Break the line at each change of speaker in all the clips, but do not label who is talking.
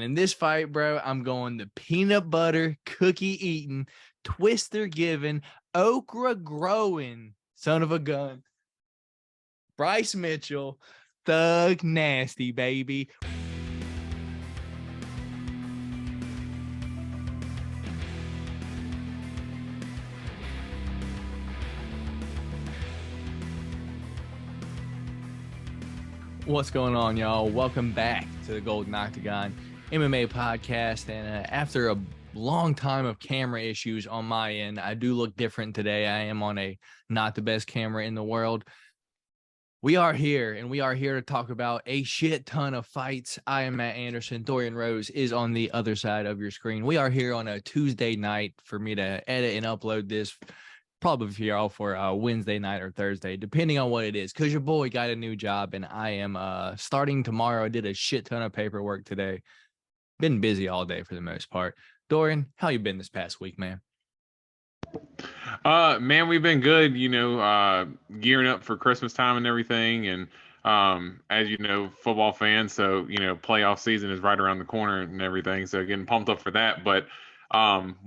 And in this fight, bro, I'm going the peanut butter, cookie eating, twister giving, okra growing, son of a gun, Bryce Mitchell, thug nasty, baby. What's going on, y'all? Welcome back to the Golden Octagon MMA Podcast. And after a long time of camera issues on my end, I do look different today. I am on a not the best camera in the world. We are here, and we are here to talk about a shit ton of fights. I am Matt Anderson. Dorian Rose is on the other side of your screen. We are here on a Tuesday night for me to edit and upload this. Probably for y'all for Wednesday night or Thursday, depending on what it is, because your boy got a new job and I am starting tomorrow. I did a shit ton of paperwork today. Been busy all day for the most part. Dorian, how you been this past week, man?
Man, we've been good, gearing up for Christmas time and everything. And as you know, football fans, so playoff season is right around the corner and everything. So getting pumped up for that. But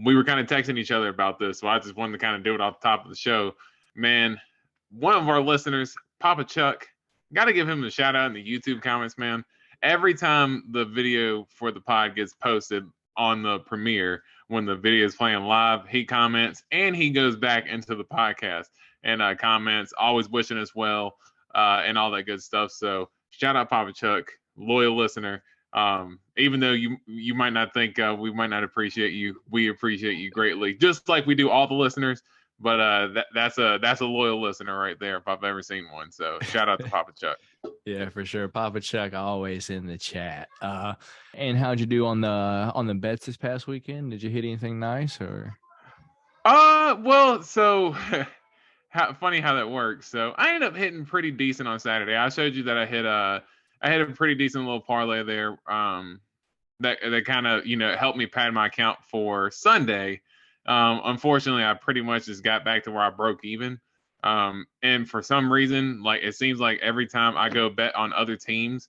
we were kind of texting each other about this, so I just wanted to kind of do it off the top of the show. Man, one of our listeners, Papa Chuck, got to give him a shout out in the YouTube comments, man. Every time the video for the pod gets posted on the premiere, when the video is playing live, he comments and he goes back into the podcast and comments, always wishing us well and all that good stuff. So shout out Papa Chuck, loyal listener. Even though you might not think we might not appreciate you, we appreciate you greatly, just like we do all the listeners. But that's a loyal listener right there if I've ever seen one. So shout out to Papa Chuck.
Yeah, for sure. Papa Chuck always in the chat. And how'd you do on the bets this past weekend? Did you hit anything nice or?
Well, so funny how that works. So I ended up hitting pretty decent on Saturday. I showed you that I hit a pretty decent little parlay there. That kind of helped me pad my account for Sunday. Unfortunately, I pretty much just got back to where I broke even. And for some reason, like it seems like every time I go bet on other teams,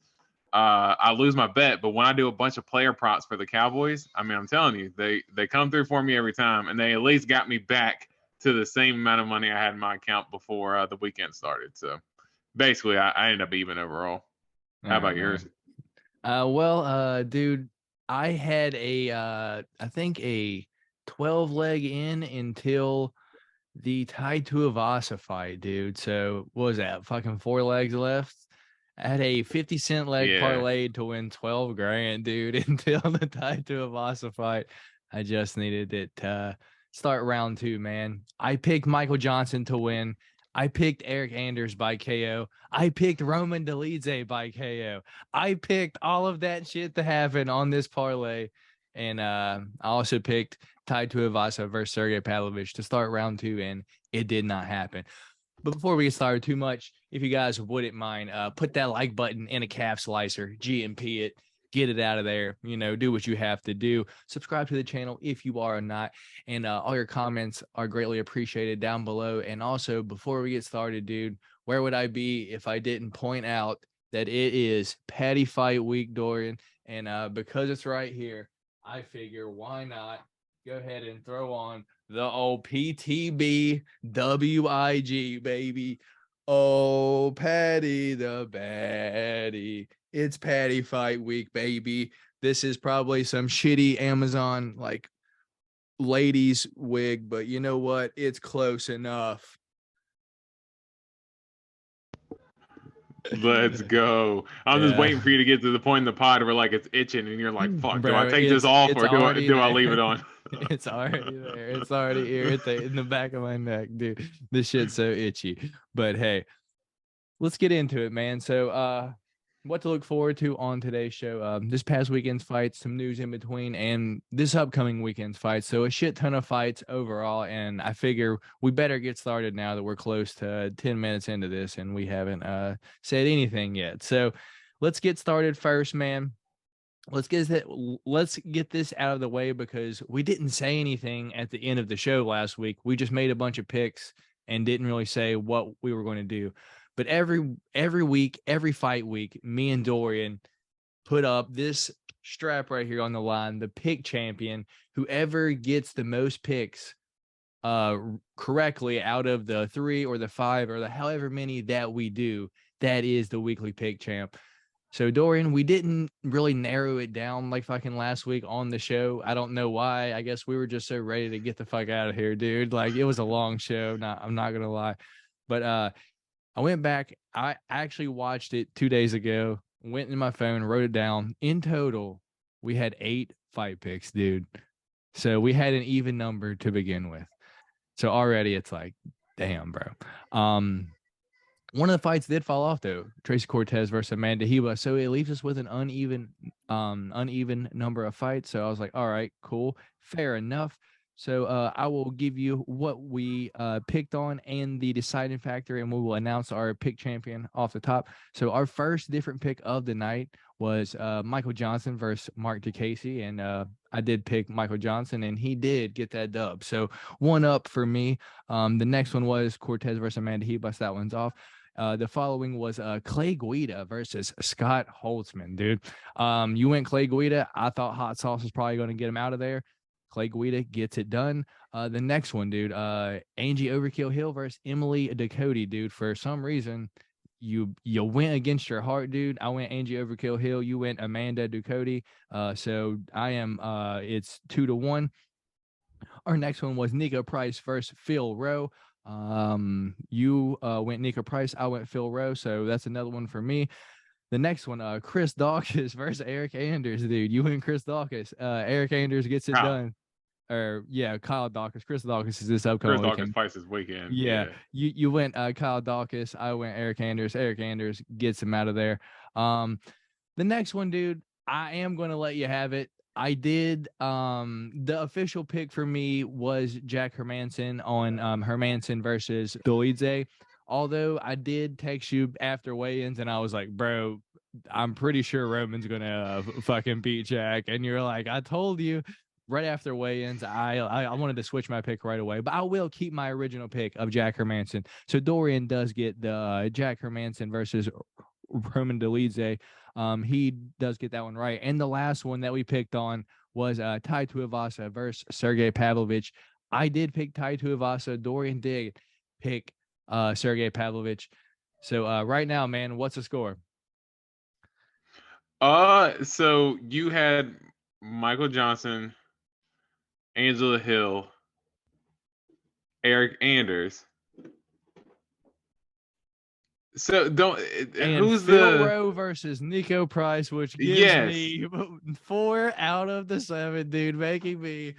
I lose my bet. But when I do a bunch of player props for the Cowboys, I mean, I'm telling you, they come through for me every time, and they at least got me back to the same amount of money I had in my account before the weekend started. So basically, I ended up even overall. How about yours?
Dude, I had I think a 12 leg in until the Tai Tuivasa fight, dude. So what was that? Fucking 4 legs left. I had a 50-cent leg parlay to win 12 grand, dude, until the Tai Tuivasa fight. I just needed it to start round 2, man. I picked Michael Johnson to win. I picked Eric Anders by KO. I picked Roman Dolidze by KO. I picked all of that shit to happen on this parlay. And I also picked Tai Tuivasa versus Sergey Pavlovich to start round 2, and it did not happen. But before we get started too much, if you guys wouldn't mind, put that like button in a calf slicer, GMP it, get it out of there, do what you have to do. Subscribe to the channel if you are or not. And all your comments are greatly appreciated down below. And also, before we get started, dude, where would I be if I didn't point out that it is Paddy fight week, Dorian? And because it's right here, I figure why not go ahead and throw on the old PTB WIG, baby. Oh, Paddy the baddie. It's Paddy fight week, baby. This is probably some shitty Amazon like ladies wig, but you know what? It's close enough.
Let's go. I'm just waiting for you to get to the point in the pod where like it's itching and you're like, fuck, do I take this off or do I leave it on?
It's already there. It's already irritating in the back of my neck, dude. This shit's so itchy. But hey, let's get into it, man. So what to look forward to on today's show. This past weekend's fights, some news in between, and this upcoming weekend's fights. So a shit ton of fights overall, and I figure we better get started now that we're close to 10 minutes into this and we haven't said anything yet. So let's get started first, man. Let's get this out of the way because we didn't say anything at the end of the show last week. We just made a bunch of picks and didn't really say what we were going to do. But every week, every fight week, me and Dorian put up this strap right here on the line, the pick champion. Whoever gets the most picks correctly out of the 3 or the 5 or the however many that we do, that is the weekly pick champ. So Dorian, we didn't really narrow it down like fucking last week on the show. I don't know why. I guess we were just so ready to get the fuck out of here, dude. Like, it was a long show. I'm not gonna lie. But I went back. I actually watched it 2 days ago, went in my phone, wrote it down. In total, we had 8 fight picks, dude. So we had an even number to begin with. So already it's like, damn, bro. One of the fights did fall off though. Tracy Cortez versus Amanda Heba. So it leaves us with an uneven number of fights. So I was like, all right, cool, fair enough. So I will give you what we picked on and the deciding factor, and we will announce our pick champion off the top. So our first different pick of the night was Michael Johnson versus Mark DeCasey, and I did pick Michael Johnson, and he did get that dub. So 1 up for me. The next one was Cortez versus Amanda Heba. So that one's off. The following was Clay Guida versus Scott Holtzman, dude. You went Clay Guida. I thought Hot Sauce was probably going to get him out of there. Clay Guida gets it done. The next one, dude, Angie Overkill Hill versus Emily Ducote, dude. For some reason, you went against your heart, dude. I went Angie Overkill Hill. You went Amanda Ducote. So I am, it's 2-1. Our next one was Nico Price versus Phil Rowe. You went Nico Price. I went Phil Rowe. So that's another one for me. The next one, Chris Daukaus versus Eric Anders, dude. You went Chris Daukaus. Eric Anders gets it done. Or yeah, Kyle Daukaus. Chris Daukaus is this upcoming
Chris
weekend.
Daukaus fights this weekend.
Yeah. You went Kyle Daukaus. I went Eric Anders. Eric Anders gets him out of there. The next one, dude, I am going to let you have it. I did. The official pick for me was Jack Hermanson on Hermanson versus Dolidze. Although I did text you after weigh-ins and I was like, bro, I'm pretty sure Roman's going to fucking beat Jack. And you're like, I told you. Right after weigh-ins, I wanted to switch my pick right away, but I will keep my original pick of Jack Hermanson. So Dorian does get the Jack Hermanson versus Roman Dolidze. He does get that one right. And the last one that we picked on was Tai Tuivasa versus Sergey Pavlovich. I did pick Tai Tuivasa. Dorian did pick Sergey Pavlovich. So right now, man, what's the score?
So you had Michael Johnson, Angela Hill, Eric Anders. So who's
Phil
the
Rowe versus Nico Price, which gives me 4 out of the 7, dude, making me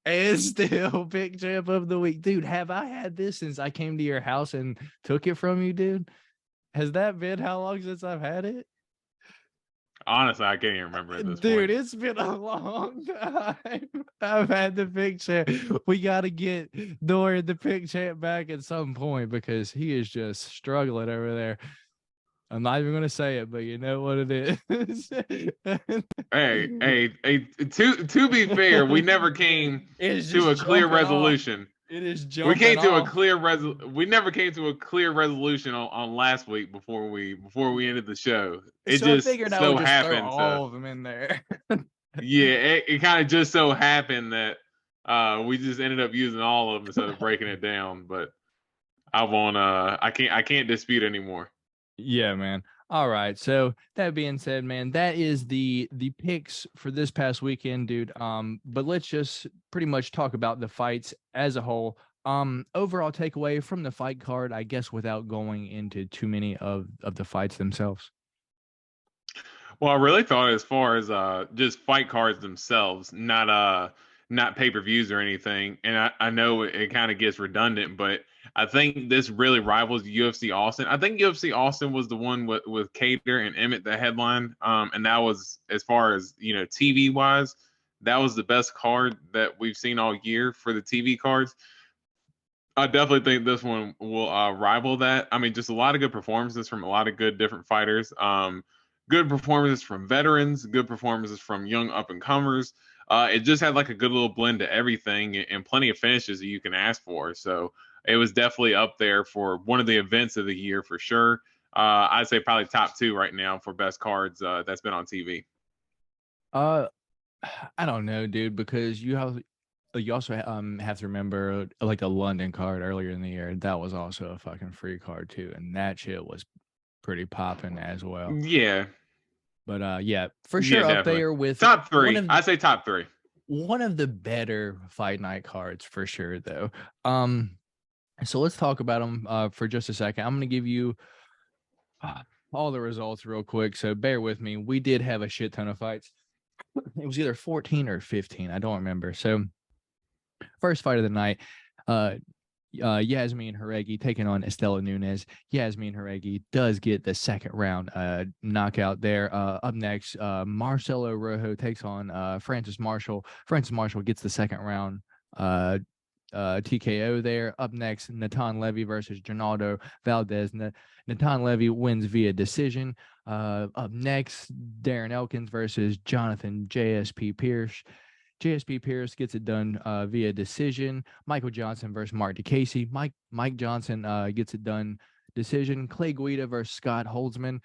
and still pick champ of the week, dude. Have I had this since I came to your house and took it from you, dude? Has that been how long since I've had it?
Honestly, I can't even remember at this
Dude,
point.
it's been a long time. I've had the pick champ. We got to get Dorian the pick champ back at some point because he is just struggling over there. I'm not even going to say it, but you know what it is.
hey, to be fair, we never came to a clear resolution.
It is jumping
We never came to a clear resolution on last week before we ended the show. It
so
just
I figured
so
I would just
happened
throw all of them in there.
Yeah, it kind of just so happened that we just ended up using all of them instead of breaking it down. But I won't. I can't dispute anymore.
Yeah, man. All right. So that being said, man, that is the picks for this past weekend, dude. But let's just pretty much talk about the fights as a whole. Overall takeaway from the fight card, I guess, without going into too many of the fights themselves.
Well, I really thought as far as just fight cards themselves, not pay-per-views or anything. And I know it kind of gets redundant, but I think this really rivals UFC Austin. I think UFC Austin was the one with Cater and Emmett that headline. And that was, as far as, TV wise, that was the best card that we've seen all year for the TV cards. I definitely think this one will rival that. I mean, just a lot of good performances from a lot of good different fighters. Good performances from veterans, good performances from young up-and-comers. It just had like a good little blend to everything and plenty of finishes that you can ask for. So it was definitely up there for one of the events of the year for sure. I'd say probably top 2 right now for best cards that's been on TV.
Uh, I don't know, dude, because you also have to remember like the London card earlier in the year. That was also a fucking free card too, and that shit was pretty popping as well.
Yeah,
But yeah, for
yeah,
sure up
definitely.
there with
Top
one
three.
of
I say top three.
one of the better fight night cards for sure, though. So let's talk about them for just a second. I'm going to give you all the results real quick, so bear with me. We did have a shit ton of fights. It was either 14 or 15. I don't remember. So first fight of the night, Yasmin Haregi taking on Estela Nunes. Yasmin Haregi does get the second round knockout there. Up next, Marcelo Rojo takes on Francis Marshall. Francis Marshall gets the second round TKO there. Up next, Natan Levy versus Ronaldo Valdez. Natan Levy wins via decision. Up next, Darren Elkins versus Jonathan JSP Pierce. JSP Pierce gets it done via decision. Michael Johnson versus Mark DeCasey. Mike Johnson gets it done decision. Clay Guida versus Scott Holtzman.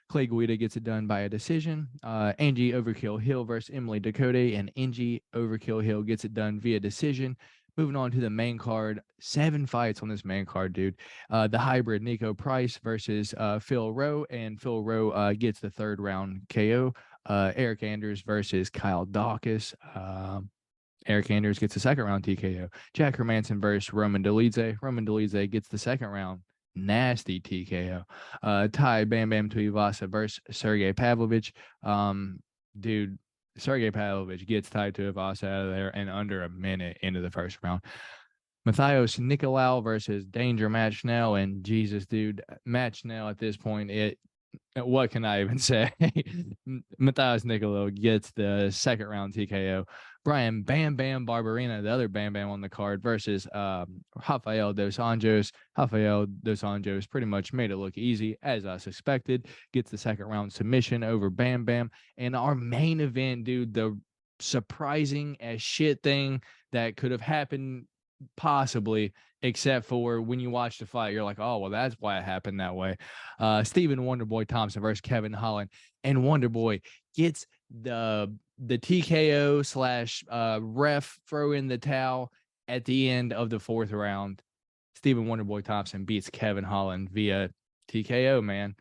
Clay Guida gets it done by a decision. Angie Overkill Hill versus Emily Dakota, and Angie Overkill Hill gets it done via decision. Moving on to the main card, 7 fights on this main card, dude. The hybrid Nico Price versus Phil Rowe, and Phil Rowe gets the third round KO. Eric Anders versus Kyle Daukaus. Eric Anders gets the second round TKO. Jack Hermanson versus Roman Dolidze. Roman Dolidze gets the second round nasty TKO. Ty Bam Bam Tuivasa versus Sergey Pavlovich. Dude, Sergey Pavlovich gets Ty Tuivasa out of there in under a minute into the first round. Matthias Nicolau versus Danger Matt Schnell, and Jesus, dude, Matt Schnell at this point, what can I even say? Matthias Nicolau gets the second round TKO. Brian Bam Bam Barberina, the other Bam Bam on the card, versus Rafael Dos Anjos. Rafael Dos Anjos pretty much made it look easy, as I suspected. Gets the second round submission over Bam Bam. And our main event, dude, the surprising as shit thing that could have happened possibly, except for when you watch the fight, you're like, oh, well, that's why it happened that way. Stephen Wonderboy Thompson versus Kevin Holland, and Wonderboy gets the TKO slash ref throw in the towel at the end of the fourth round. Stephen Wonderboy Thompson beats Kevin Holland via TKO, man.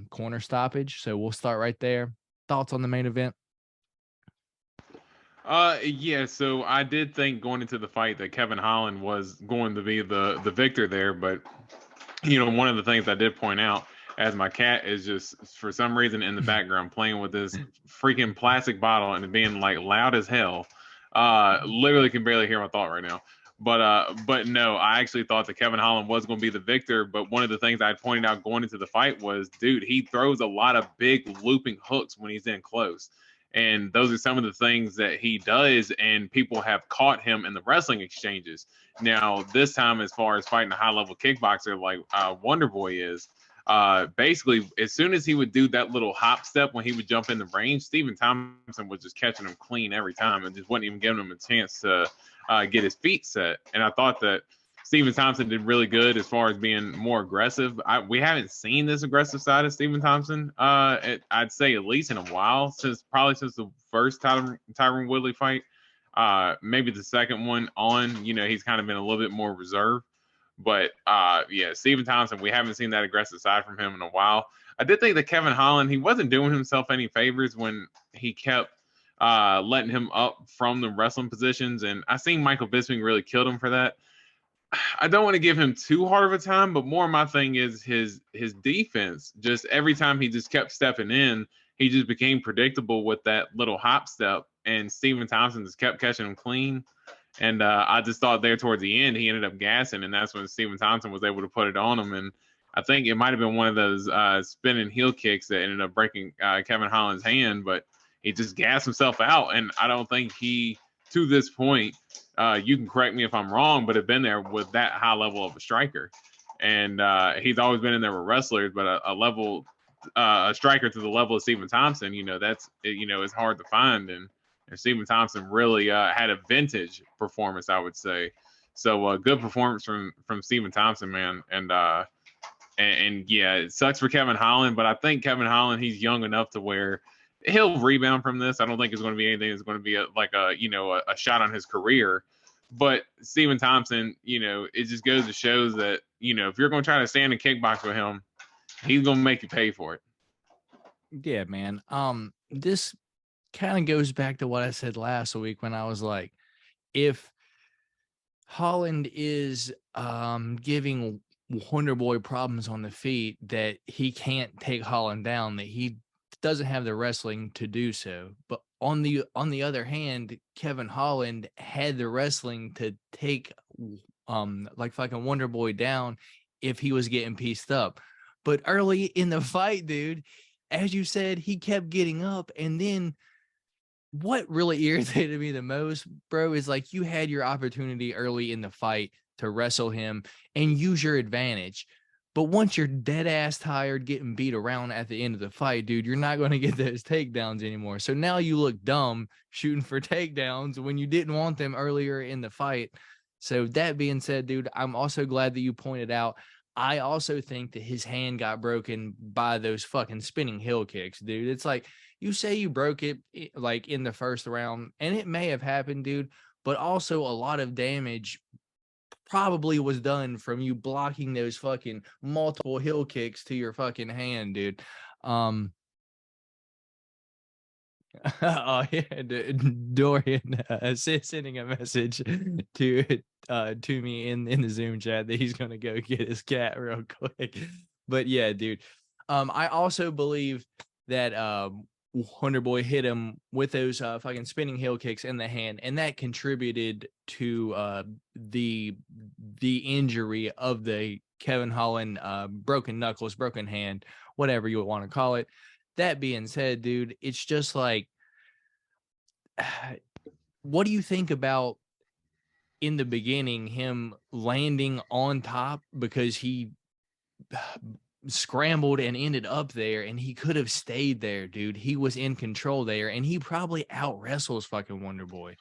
Corner stoppage. So we'll start right there. Thoughts on the main event?
Yeah, so I did think going into the fight that Kevin Holland was going to be the victor there, but one of the things I did point out, as my cat is just for some reason in the background playing with this freaking plastic bottle and being like loud as hell. Literally can barely hear my thought right now. But no, I actually thought that Kevin Holland was going to be the victor. But one of the things I pointed out going into the fight was, dude, he throws a lot of big looping hooks when he's in close. And those are some of the things that he does, and people have caught him in the wrestling exchanges. Now, this time, as far as fighting a high-level kickboxer like Wonderboy is, basically, as soon as he would do that little hop step when he would jump in the range, Stephen Thompson was just catching him clean every time and just wasn't even giving him a chance to get his feet set. And I thought that Stephen Thompson did really good as far as being more aggressive. We haven't seen this aggressive side of Stephen Thompson, I'd say at least in a while, probably since the first Tyron Woodley fight. Maybe the second one on, he's kind of been a little bit more reserved. But yeah, Stephen Thompson, we haven't seen that aggressive side from him in a while. I did think that Kevin Holland, he wasn't doing himself any favors when he kept letting him up from the wrestling positions. And I seen Michael Bisping really killed him for that. I don't want to give him too hard of a time, but more my thing is his defense. Just every time he just kept stepping in, he just became predictable with that little hop step. And Stephen Thompson just kept catching him clean. And I just thought there towards the end, he ended up gassing, and that's when Stephen Thompson was able to put it on him. And I think it might have been one of those spinning heel kicks that ended up breaking Kevin Holland's hand, but he just gassed himself out. And I don't think he, to this point, you can correct me if I'm wrong, but have been there with that high level of a striker. And he's always been in there with wrestlers, but a striker to the level of Stephen Thompson, it's hard to find. And Stephen Thompson really had a vintage performance, I would say. So good performance from Stephen Thompson, man. And yeah, it sucks for Kevin Holland, but I think Kevin Holland, he's young enough to where he'll rebound from this. I don't think it's going to be anything that's going to be a shot on his career. But Stephen Thompson, it just goes to show that, if you're going to try to stand and kickbox with him, he's going to make you pay for it.
Yeah, man. This kind of goes back to what I said last week when I was like, if Holland is giving Wonder Boy problems on the feet, that he can't take Holland down, that he doesn't have the wrestling to do so. But on the other hand, Kevin Holland had the wrestling to take like fucking Wonder Boy down if he was getting pieced up. But early in the fight, dude, as you said, he kept getting up. And then what really irritated me the most, bro, is like you had your opportunity early in the fight to wrestle him and use your advantage. But once you're dead ass tired getting beat around at the end of the fight, dude, you're not going to get those takedowns anymore. So now you look dumb shooting for takedowns when you didn't want them earlier in the fight. So that being said, dude, I'm also glad that you pointed out, I also think that his hand got broken by those fucking spinning heel kicks, dude. It's like, you say you broke it like in the first round, and it may have happened, dude, but also a lot of damage probably was done from you blocking those fucking multiple heel kicks to your fucking hand, dude. Oh yeah, Dorian sending a message to me in the Zoom chat that he's gonna go get his cat real quick. But yeah, dude. I also believe that Wonder Boy hit him with those fucking spinning heel kicks in the hand, and that contributed to the injury of the Kevin Holland broken knuckles, broken hand, whatever you would want to call it. That being said, dude, it's just like, what do you think about in the beginning him landing on top because he scrambled and ended up there, and he could have stayed there, dude. He was in control there, and he probably out wrestles fucking Wonder Boy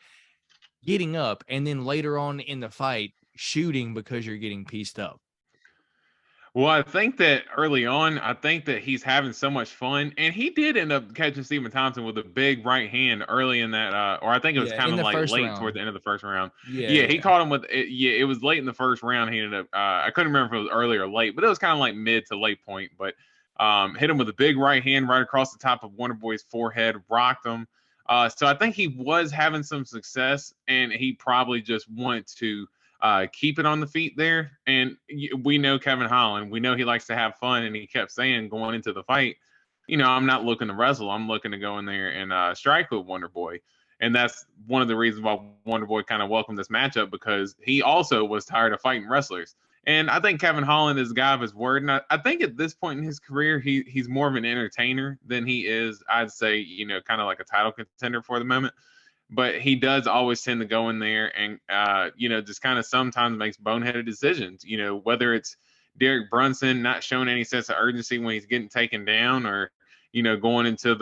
getting up, and then later on in the fight shooting because you're getting pieced up.
Well, I think that early on, I think that he's having so much fun, and he did end up catching Stephen Thompson with a big right hand early in that, or I think it was
Yeah,
kind
in
of
the
like
first
late toward
round.
the end of the first round.
Yeah,
He caught him with it. Yeah, it was late in the first round. He ended up, I couldn't remember if it was early or late, but it was kind of like mid to late point. But hit him with a big right hand right across the top of Wonder Boy's forehead, rocked him. So I think he was having some success, and he probably just wanted to keep it on the feet there. And we know Kevin Holland. We know he likes to have fun, and he kept saying going into the fight, I'm not looking to wrestle. I'm looking to go in there and strike with Wonder Boy. And that's one of the reasons why Wonder Boy kind of welcomed this matchup, because he also was tired of fighting wrestlers. And I think Kevin Holland is a guy of his word. And I think at this point in his career, he's more of an entertainer than he is, I'd say, kind of like a title contender for the moment. But he does always tend to go in there and, just kind of sometimes makes boneheaded decisions, whether it's Derek Brunson not showing any sense of urgency when he's getting taken down, or, going into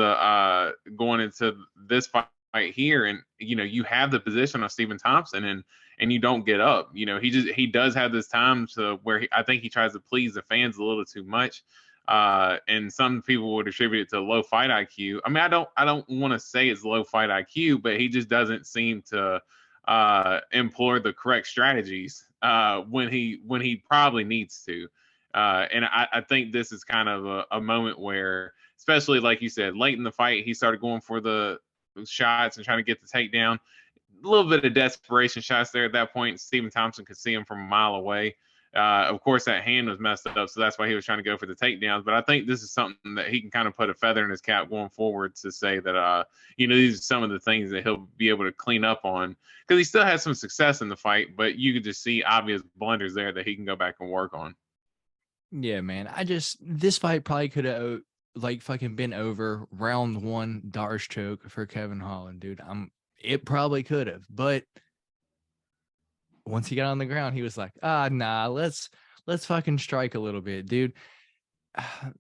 this fight here. And, you have the position of Stephen Thompson, and you don't get up. He does have this time to where I think he tries to please the fans a little too much. And some people would attribute it to low fight IQ. I mean, I don't want to say it's low fight IQ, but he just doesn't seem to employ the correct strategies when he probably needs to. And I think this is kind of a moment where, especially like you said, late in the fight, he started going for the shots and trying to get the takedown. A little bit of desperation shots there at that point. Stephen Thompson could see him from a mile away. Of course, that hand was messed up, so that's why he was trying to go for the takedowns. But I think this is something that he can kind of put a feather in his cap going forward, to say that, these are some of the things that he'll be able to clean up on, because he still had some success in the fight, but you could just see obvious blunders there that he can go back and work on.
Yeah, man. This fight probably could have like fucking been over round one Darce choke for Kevin Holland, dude. It probably could have, but once he got on the ground, he was like, nah, let's fucking strike a little bit, dude. I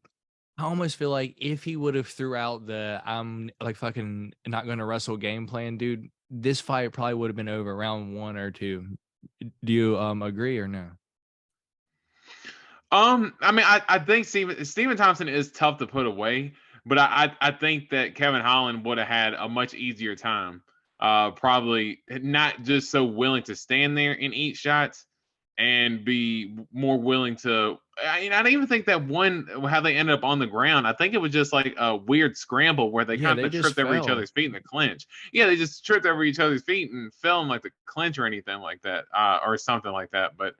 almost feel like if he would have threw out the I'm like fucking not gonna wrestle game plan, dude, this fight probably would have been over round 1 or 2. Do you agree or no?
I mean, I think Stephen Thompson is tough to put away, But I think that Kevin Holland would have had a much easier time. Probably not just so willing to stand there and eat shots and be more willing to. I don't even think that one how they ended up on the ground. I think it was just like a weird scramble where they
Yeah,
kind
they
of
just
tripped over each
fell.
other's feet in the clinch. Yeah, they just tripped over each other's feet and fell in like the clinch or anything like that, or something like that. But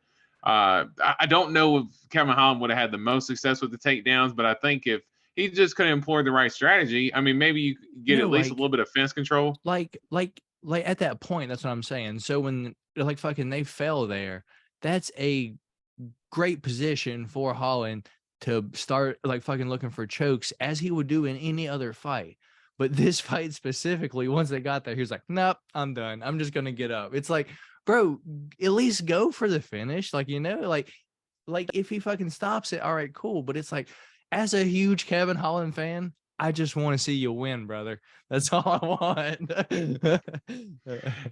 I don't know if Kevin Holland would have had the most success with the takedowns, but I think if he just could have employed the right strategy, I mean, maybe you get
No,
at least a little bit of fence control.
like at that point, that's what I'm saying. So when like fucking they fell there, that's a great position for Holland to start like fucking looking for chokes as he would do in any other fight. But this fight specifically, once they got there, he was like, nope, I'm done. I'm just gonna get up. It's like, bro, at least go for the finish. Like, like if he fucking stops it, all right, cool. But it's like, as a huge Kevin Holland fan, I just want to see you win, brother. That's all I want.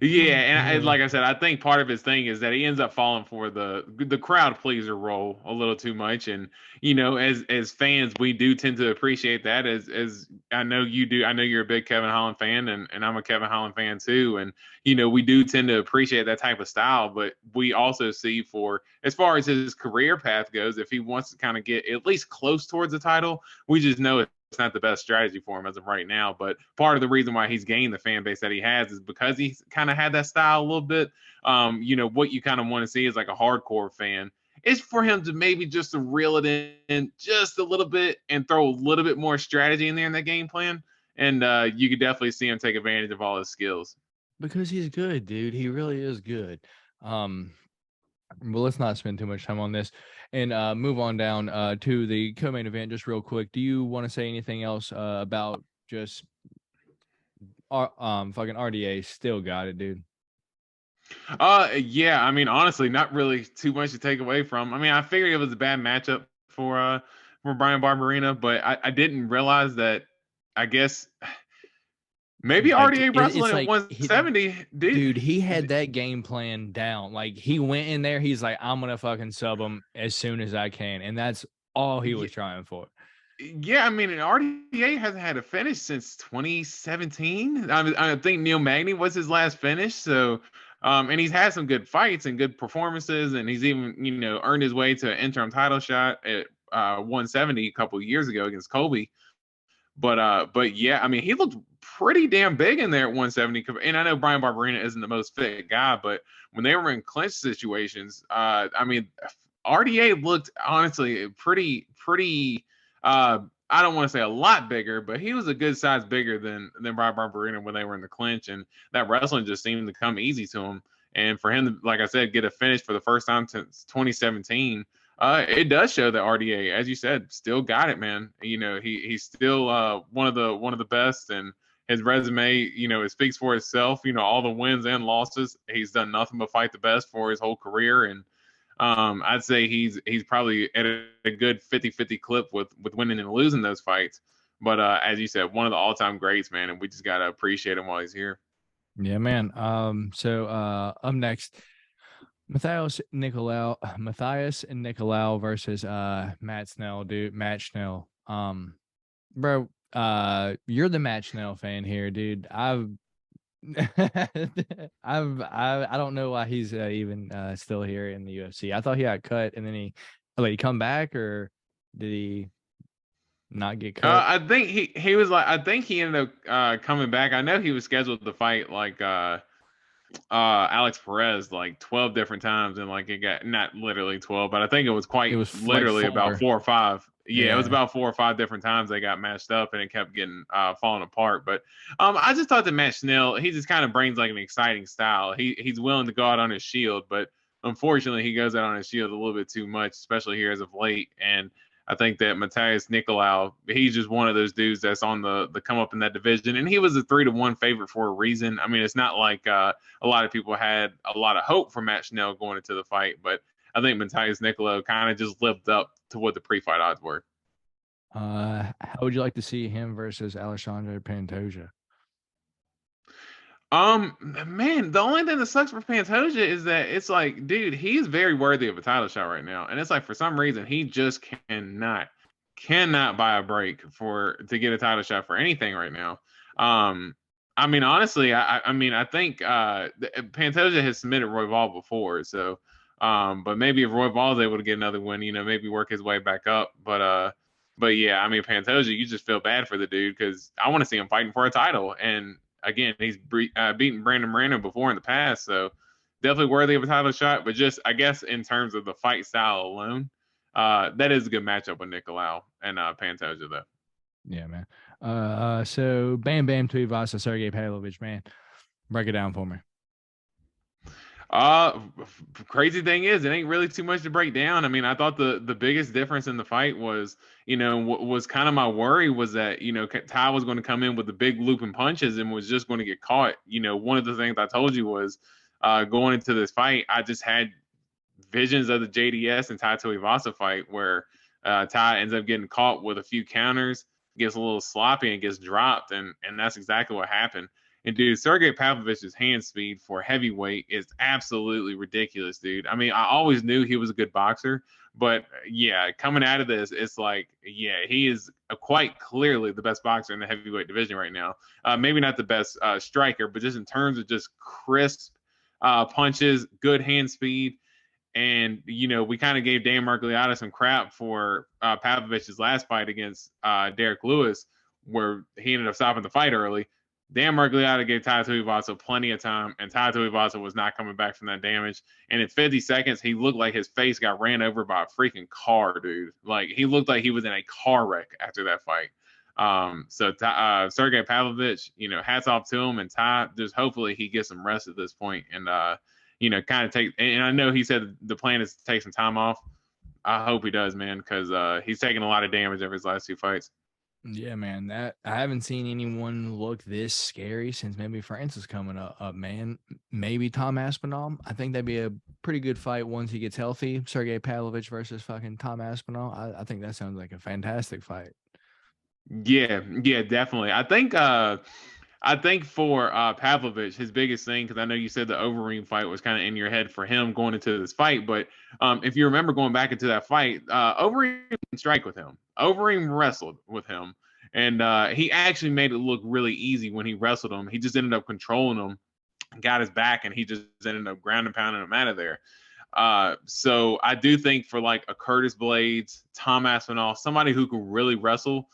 Yeah, and like I said, I think part of his thing is that he ends up falling for the crowd pleaser role a little too much, and as fans, we do tend to appreciate that. As I know you do, I know you're a big Kevin Holland fan, and I'm a Kevin Holland fan too, and we do tend to appreciate that type of style. But we also see for as far as his career path goes, if he wants to kind of get at least close towards the title, we just know it's not the best strategy for him as of right now. But part of the reason why he's gained the fan base that he has is because he's kind of had that style a little bit. What you kind of want to see is like a hardcore fan is for him to maybe just to reel it in just a little bit and throw a little bit more strategy in there in that game plan. And you could definitely see him take advantage of all his skills.
Because he's good, dude. He really is good. Well, let's not spend too much time on this and move on down to the co-main event just real quick. Do you want to say anything else about just fucking RDA? Still got it, dude.
Yeah, I mean, honestly, not really too much to take away from. I mean, I figured it was a bad matchup for Brian Barberena, but I didn't realize that. I guess maybe
Like
RDA wrestling
it's
at
like
170.
Dude, he had that game plan down. Like he went in there, he's like, I'm gonna fucking sub him as soon as I can, and that's all he was trying for.
Yeah, I mean, an RDA hasn't had a finish since 2017. I think Neil Magny was his last finish. So, and he's had some good fights and good performances, and he's even earned his way to an interim title shot at 170 a couple of years ago against Colby. But yeah, I mean, he looked pretty damn big in there at 170. And I know Brian Barberena isn't the most fit guy, but when they were in clinch situations, I mean, RDA looked honestly pretty. I don't want to say a lot bigger, but he was a good size bigger than Brian Barberena when they were in the clinch, and that wrestling just seemed to come easy to him. And for him to, like I said, get a finish for the first time since 2017. It does show that RDA, as you said, still got it, man. He's still one of the best, and his resume, it speaks for itself. All the wins and losses, he's done nothing but fight the best for his whole career, and I'd say he's probably at a good 50-50 clip with winning and losing those fights. But as you said, one of the all-time greats, man, and we just gotta appreciate him while he's here.
Yeah, man. So up next, Matthias and Nicolau versus Matt Snell, dude. Matt Snell. Bro, you're the Matt Snell fan here, dude. I don't know why he's even still here in the UFC. I thought he got cut, and then he come back, or did he not get cut?
I think he was like, I think he ended up coming back. I know he was scheduled to fight like Alex Perez like 12 different times, and like it got not literally 12, but I think it was literally like about 4 or 5. Yeah, it was about 4 or 5 different times they got matched up, and it kept getting falling apart. But I just thought that Matt Snell, he just kind of brings like an exciting style. He's willing to go out on his shield, but unfortunately he goes out on his shield a little bit too much, especially here as of late. And I think that Matthias Nicolau, he's just one of those dudes that's on the come up in that division. And he was a 3-1 favorite for a reason. I mean, it's not like a lot of people had a lot of hope for Matt Schnell going into the fight, but I think Matthias Nicolau kind of just lived up to what the pre-fight odds were.
How would you like to see him versus Alexandre Pantoja?
Man, the only thing that sucks for Pantoja is that it's like, dude, he's very worthy of a title shot right now. And it's like, for some reason, he just cannot buy a break to get a title shot for anything right now. I mean, honestly, I think Pantoja has submitted Royval before, so but maybe if Royval is able to get another win, maybe work his way back up. But yeah, I mean, Pantoja, you just feel bad for the dude because I want to see him fighting for a title. And again, he's beaten Brandon Moreno before in the past, so definitely worthy of a title shot. But just, I guess, in terms of the fight style alone, that is a good matchup with Nicolau and Pantoja, though.
Yeah, man. So Bam Bam Tuivasa, Sergey Pavlovich, man. Break it down for me.
Crazy thing is, it ain't really too much to break down. I mean, I thought the biggest difference in the fight was, what was kind of my worry was that, Ty was going to come in with the big looping punches and was just going to get caught. One of the things I told you was going into this fight, I just had visions of the JDS and Tai Tuivasa fight where Ty ends up getting caught with a few counters, gets a little sloppy and gets dropped, and that's exactly what happened. And dude, Sergey Pavlovich's hand speed for heavyweight is absolutely ridiculous, dude. I mean, I always knew he was a good boxer, but yeah, coming out of this, it's like, yeah, he is quite clearly the best boxer in the heavyweight division right now. Maybe not the best striker, but just in terms of just crisp punches, good hand speed. And, we kind of gave Dan Margliata some crap for Pavlovich's last fight against Derek Lewis, where he ended up stopping the fight early. Dan Margliata gave Tai Tuivasa plenty of time, and Tai Tuivasa was not coming back from that damage. And in 50 seconds, he looked like his face got ran over by a freaking car, dude. Like, he looked like he was in a car wreck after that fight. So Sergey Pavlovich, hats off to him, and Ty, just hopefully he gets some rest at this point and, kind of take. And I know he said the plan is to take some time off. I hope he does, man, because he's taking a lot of damage over his last two fights.
Yeah, man, that I haven't seen anyone look this scary since maybe Francis coming up, man. Maybe Tom Aspinall. I think that'd be a pretty good fight once he gets healthy. Sergey Pavlovich versus fucking Tom Aspinall. I think that sounds like a fantastic fight.
Yeah, definitely. I think for Pavlovich, his biggest thing, because I know you said the Overeem fight was kind of in your head for him going into this fight, but if you remember going back into that fight, Overeem didn't strike with him. Overeem wrestled with him, and he actually made it look really easy when he wrestled him. He just ended up controlling him, got his back, and he just ended up ground and pounding him out of there. So I do think for like a Curtis Blades, Tom Aspinall, somebody who can really wrestle,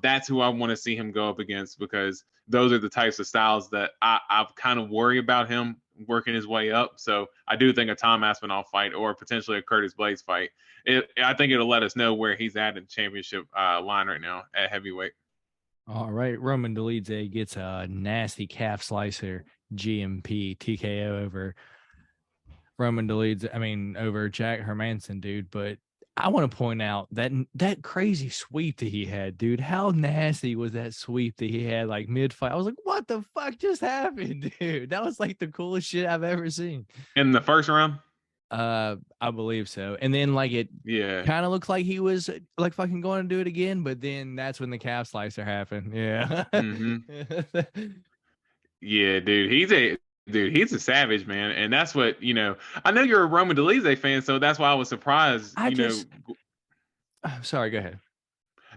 that's who I want to see him go up against, because those are the types of styles that I kind of worry about him working his way up. So I do think a Tom Aspinall fight or potentially a Curtis Blades fight, I think it'll let us know where he's at in the championship line right now at heavyweight.
All right. Roman Dolidze gets a nasty calf slicer GMP TKO over Roman Dolidze. Over Jack Hermanson, dude. But I want to point out that crazy sweep that he had, dude. How nasty was that sweep that he had like mid-fight? I was like, what the fuck just happened, dude? That was like the coolest shit I've ever seen.
In the first round?
I believe so. And then like it kind of looked like he was like fucking going to do it again, but then that's when the calf slicer happened. Yeah.
Mm-hmm. Yeah, dude. He's a savage, man. And that's what, I know you're a Roman Dolidze fan, so that's why I was surprised,
Sorry, go ahead.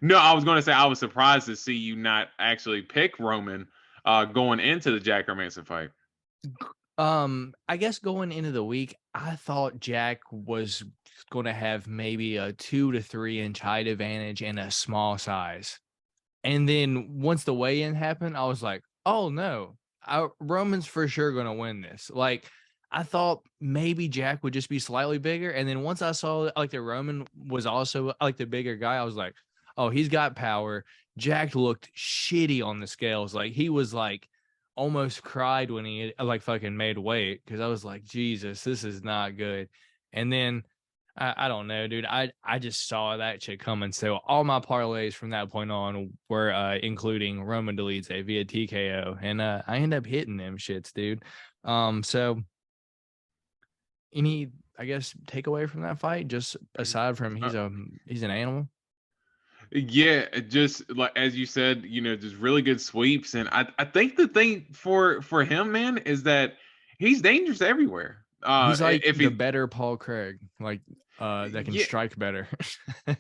No, I was going to say I was surprised to see you not actually pick Roman going into the Jack Hermanson fight.
I guess going into the week, I thought Jack was going to have maybe a 2 to 3 inch height advantage and a small size. And then once the weigh-in happened, I was like, oh no, Roman's for sure going to win this. Like, I thought maybe Jack would just be slightly bigger. And then once I saw like the Roman was also like the bigger guy, I was like, oh, he's got power. Jack looked shitty on the scales. Like, he was like almost cried when he like fucking made weight, because I was like, Jesus, this is not good. And then I don't know, dude. I just saw that shit coming. So all my parlays from that point on were including Roman Dolidze via TKO, and I end up hitting them shits, dude. So any, I guess, takeaway from that fight, just aside from he's an animal?
Yeah, just like as you said, just really good sweeps. And I think the thing for him, man, is that he's dangerous everywhere.
He's like the better Paul Craig. Like, that can
Yeah.
strike better.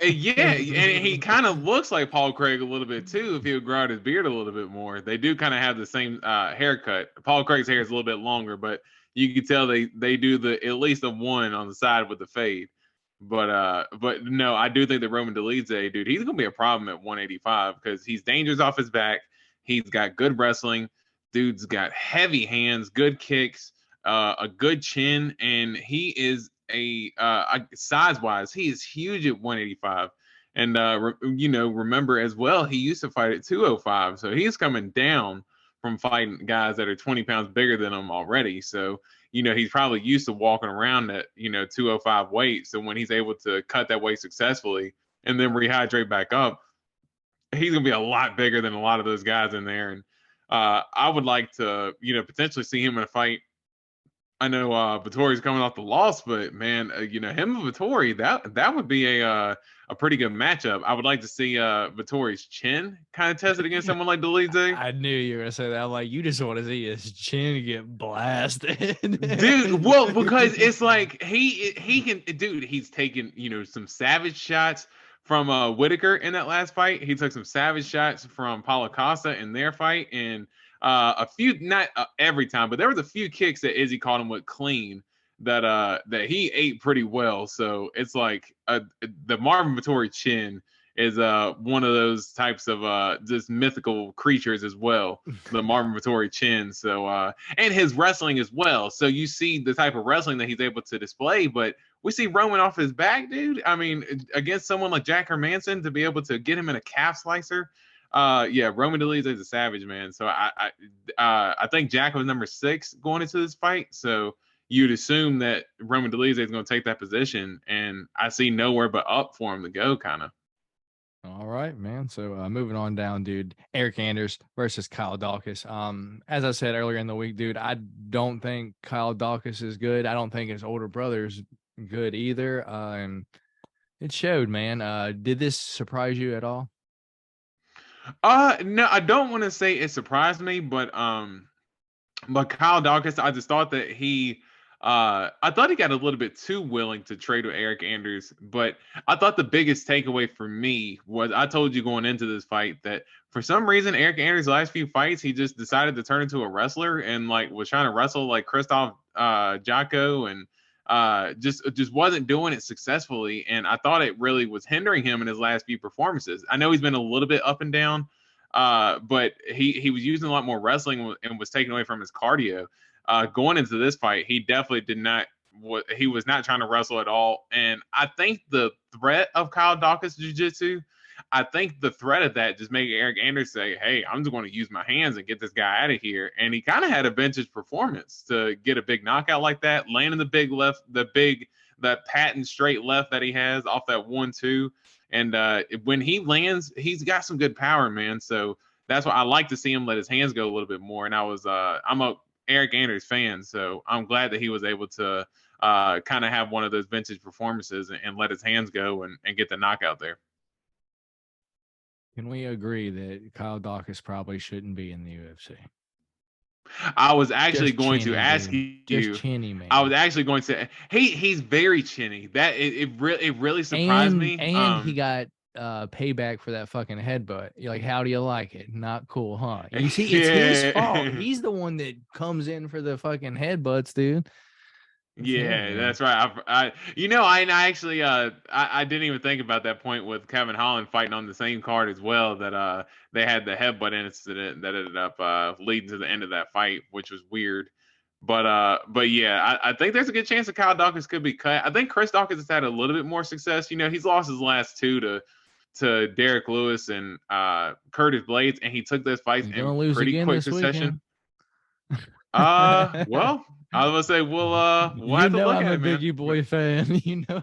Yeah, and he kind of looks like Paul Craig a little bit too. If he would grow out his beard a little bit more, they do kind of have the same haircut. Paul Craig's hair is a little bit longer, but you can tell they do the at least a one on the side with the fade. But no, I do think that Roman Dolidze, dude, he's gonna be a problem at 185 because he's dangerous off his back. He's got good wrestling. Dude's got heavy hands, good kicks, a good chin, and he is size wise, he is huge at 185. And remember as well, he used to fight at 205, so he's coming down from fighting guys that are 20 pounds bigger than him already. So he's probably used to walking around at 205 weight. So when he's able to cut that weight successfully and then rehydrate back up, he's gonna be a lot bigger than a lot of those guys in there. And I would like to potentially see him in a fight. I know Vettori's coming off the loss, but man, him and Vettori, that would be a pretty good matchup. I would like to see Vettori's chin kind of tested against someone like Dolidze.
I knew you were gonna say that. I'm like, you just want to see his chin get blasted,
dude. Well, because it's like he can, dude. He's taken some savage shots from Whitaker in that last fight. He took some savage shots from Paulo Costa in their fight, and a few, not every time, but there was a few kicks that Izzy caught him with clean that he ate pretty well. So it's like the Marvin Vettori chin is one of those types of just mythical creatures as well, the Marvin Vettori chin. So and his wrestling as well. So you see the type of wrestling that he's able to display, but we see Roman off his back, dude. I mean, against someone like Jack Hermanson, to be able to get him in a calf slicer. Roman Dolidze is a savage, man. So I think Jack was number 6 going into this fight. So you'd assume that Roman Dolidze is going to take that position, and I see nowhere but up for him to go, kind of.
All right, man. So moving on down, dude. Eric Anders versus Kyle Daukaus. As I said earlier in the week, dude, I don't think Kyle Daukaus is good. I don't think his older brother's good either. And it showed, man. Did this surprise you at all?
No, I don't want to say it surprised me, but Kyle Daukaus, I just thought that I thought he got a little bit too willing to trade with Eric Anders, but I thought the biggest takeaway for me was, I told you going into this fight that for some reason Eric Anders' last few fights, he just decided to turn into a wrestler and like was trying to wrestle like Krzysztof Jotko and just wasn't doing it successfully. And I thought it really was hindering him in his last few performances. I know he's been a little bit up and down, but he was using a lot more wrestling and was taken away from his cardio. Going into this fight, he definitely he was not trying to wrestle at all. And I think the threat of Kyle Daukaus jiu-jitsu, I think the threat of that just made Eric Anders say, hey, I'm just going to use my hands and get this guy out of here. And he kind of had a vintage performance to get a big knockout like that, landing the big left, that patent straight left that he has off that 1-2. And when he lands, he's got some good power, man. So that's why I like to see him let his hands go a little bit more. And I'm a Eric Anders fan, so I'm glad that he was able to kind of have one of those vintage performances and let his hands go and get the knockout there.
Can we agree that Kyle Daukaus probably shouldn't be in the UFC?
I was actually going to ask you.
Just chinny, man.
I was actually going to. He's very chinny. That it really surprised me.
And he got payback for that fucking headbutt. You're like, how do you like it? Not cool, huh? You see, it's his fault. He's the one that comes in for the fucking headbutts, dude.
That's right. I actually I didn't even think about that point with Kevin Holland fighting on the same card as well, that they had the headbutt incident that ended up leading to the end of that fight, which was weird. But yeah, I think there's a good chance that Kyle Daukaus could be cut. I think Chris Daukaus has had a little bit more success. He's lost his last 2 to Derek Lewis and Curtis Blades, and he took those fights in pretty quick succession. Well, I was gonna say we'll have to look at it, man.
I'm a Biggie Boy fan.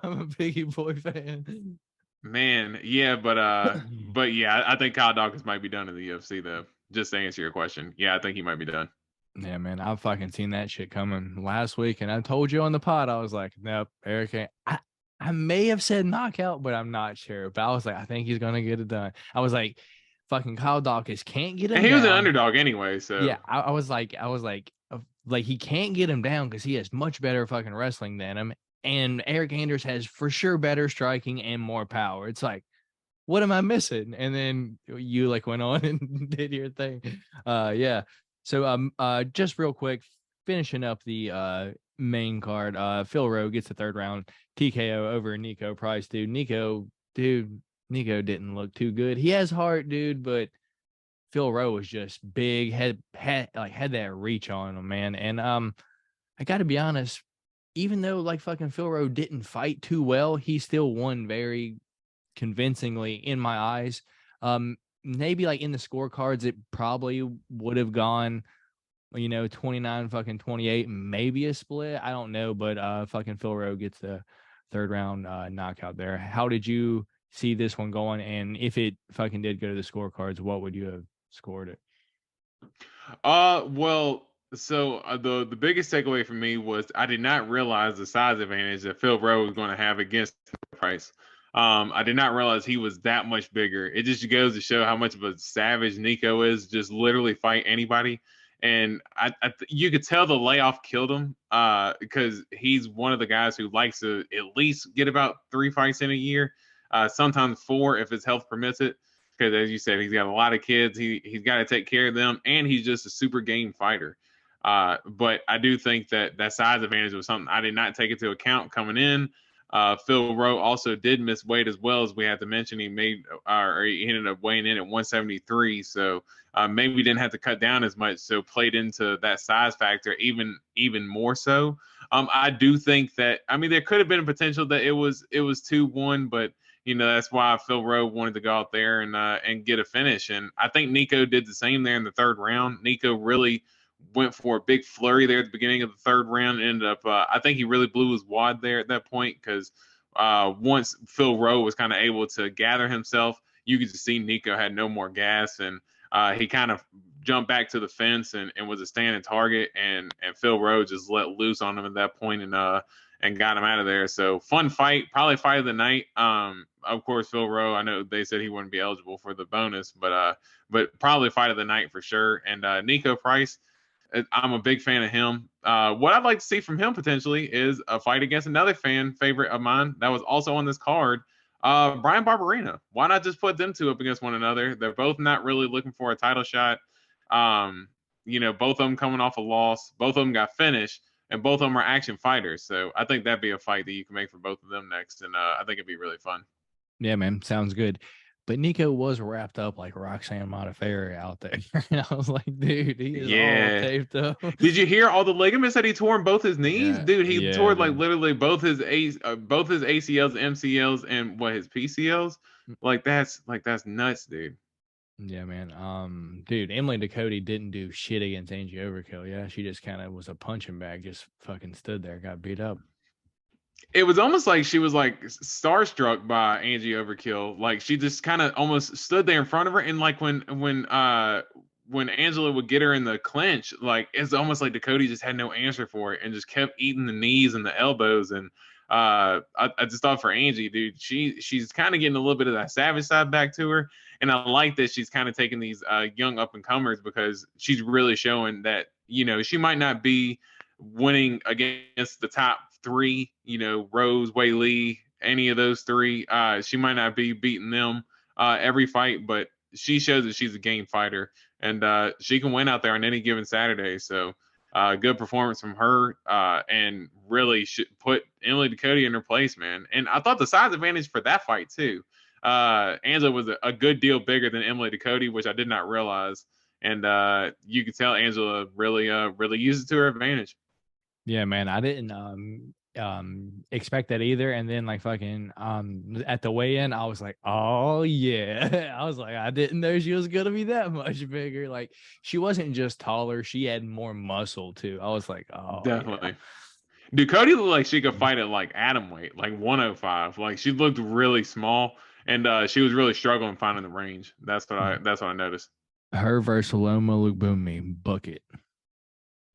I'm a Biggie Boy fan.
Man, yeah, but yeah, I think Kyle Daukaus might be done in the UFC though. Just to answer your question, yeah, I think he might be done.
Yeah, man, I've fucking seen that shit coming last week, and I told you on the pod, I was like, nope, Eric. I may have said knockout, but I'm not sure. But I was like, I think he's gonna get it done. I was like, fucking Kyle Daukaus can't get him.
And he was an underdog anyway, so
yeah. I was like, he can't get him down because he has much better fucking wrestling than him, and Eric Anders has for sure better striking and more power. It's like, what am I missing? And then you like went on and did your thing. Yeah. So just real quick, finishing up the main card, Phil Rowe gets the third round TKO over Nico Price, dude. Nico didn't look too good. He has heart, dude, but Phil Rowe was just big, had that reach on him, man. And I got to be honest, even though like fucking Phil Rowe didn't fight too well, he still won very convincingly in my eyes. Maybe like in the scorecards, it probably would have gone, 29 fucking 28, maybe a split. I don't know, but fucking Phil Rowe gets the third round knockout there. How did you see this one going? And if it fucking did go to the scorecards, what would you have scored it?
Well, so the biggest takeaway for me was I did not realize the size advantage that Phil Rowe was going to have against Price. I did not realize he was that much bigger. It just goes to show how much of a savage Nico is, just literally fight anybody. And you could tell the layoff killed him because he's one of the guys who likes to at least get about 3 fights in a year, sometimes 4 if his health permits it. Because as you said, he's got a lot of kids. He's got to take care of them, and he's just a super game fighter. But I do think that size advantage was something I did not take into account coming in. Phil Rowe also did miss weight as well, as we have to mention. He ended up weighing in at 173, so maybe didn't have to cut down as much, so played into that size factor even more so. I do think that there could have been a potential that it was 2-1, but that's why Phil Rowe wanted to go out there and get a finish, and I think Nico did the same there in the third round. Nico really went for a big flurry there at the beginning of the third round. Ended up, I think he really blew his wad there at that point because once Phil Rowe was kind of able to gather himself, you could just see Nico had no more gas, and he kind of jumped back to the fence and was a standing target, and Phil Rowe just let loose on him at that point and got him out of there. So fun fight, probably fight of the night. Of course, Phil Rowe, I know they said he wouldn't be eligible for the bonus, but probably fight of the night for sure. And Nico Price, I'm a big fan of him. What I'd like to see from him potentially is a fight against another fan favorite of mine that was also on this card, Brian Barberena. Why not just put them two up against one another? They're both not really looking for a title shot. Both of them coming off a loss. Both of them got finished, and both of them are action fighters. So I think that'd be a fight that you can make for both of them next, and I think it'd be really fun.
Yeah, man, sounds good. But Nico was wrapped up like Roxanne Modafferi out there. And I was like, dude, he is all taped up.
Did you hear all the ligaments that he tore in both his knees? Yeah, dude, he tore like literally both his ACLs, MCLs, and his PCLs. Like that's nuts, dude.
Yeah, man. Dude, Emily Ducote didn't do shit against Angie Overkill. Yeah, she just kind of was a punching bag, just fucking stood there, got beat up.
It was almost like she was like starstruck by Angie Overkill. Like she just kind of almost stood there in front of her, and like when Angela would get her in the clinch, like it's almost like Ducote just had no answer for it and just kept eating the knees and the elbows. And I just thought for Angie, dude, she's kind of getting a little bit of that savage side back to her, and I like that she's kind of taking these young up and comers because she's really showing that she might not be winning against the top 3, Rose, Weili, any of those 3. She might not be beating them every fight, but she shows that she's a game fighter, and she can win out there on any given Saturday. So good performance from her, and really should put Emily Ducote in her place, man. And I thought the size advantage for that fight too. Angela was a good deal bigger than Emily Ducote, which I did not realize. And you could tell Angela really used it to her advantage.
Yeah, man, I didn't expect that either. And then like fucking at the weigh-in, I was like, oh yeah. I was like, I didn't know she was gonna be that much bigger. Like she wasn't just taller, she had more muscle too. I was like, oh
definitely. Yeah. Ducote looked like she could fight at like atom weight, like 105. Like she looked really small, and she was really struggling finding the range. That's what I noticed.
Her versus Loma Lubumi, bucket.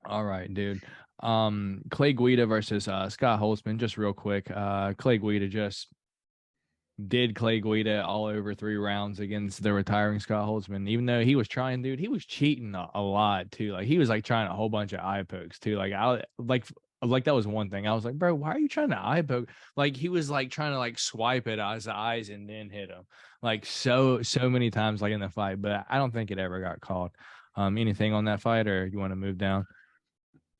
All right, dude. Clay Guida versus Scott Holtzman. Just real quick, Clay Guida just did Clay Guida all over 3 rounds against the retiring Scott Holtzman. Even though he was trying, dude, he was cheating a lot too. Like he was like trying a whole bunch of eye pokes too. Like like that was one thing. I was like, bro, why are you trying to eye poke? Like he was like trying to like swipe at his eyes and then hit him like so many times like in the fight. But I don't think it ever got called. Anything on that fight, or you want to move down?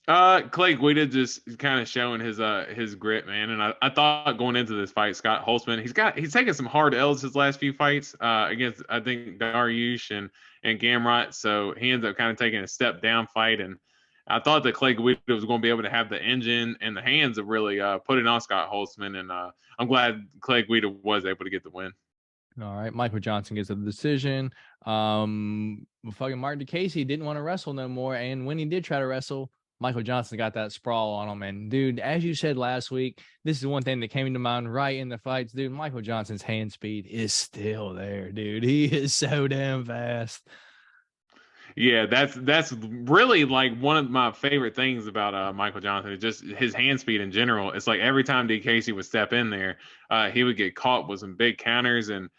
Clay Guida just kind of showing his grit, man. And I thought going into this fight, Scott Holtzman, he's taken some hard L's his last few fights against I think Dariush and Gamrot. So he ends up kind of taking a step down fight. And I thought that Clay Guida was going to be able to have the engine and the hands to really put it on Scott Holtzman. And I'm glad Clay Guida was able to get the win.
All right, Michael Johnson gets the decision. Fucking Martin DeCasey didn't want to wrestle no more, and when he did try to wrestle, Michael Johnson got that sprawl on him. And dude, as you said last week, this is one thing that came to mind right in the fights, dude. Michael Johnson's hand speed is still there, dude. He is so damn fast.
Yeah, that's really like one of my favorite things about Michael Johnson. It's just his hand speed in general. It's like every time DeCasey would step in there, he would get caught with some big counters, and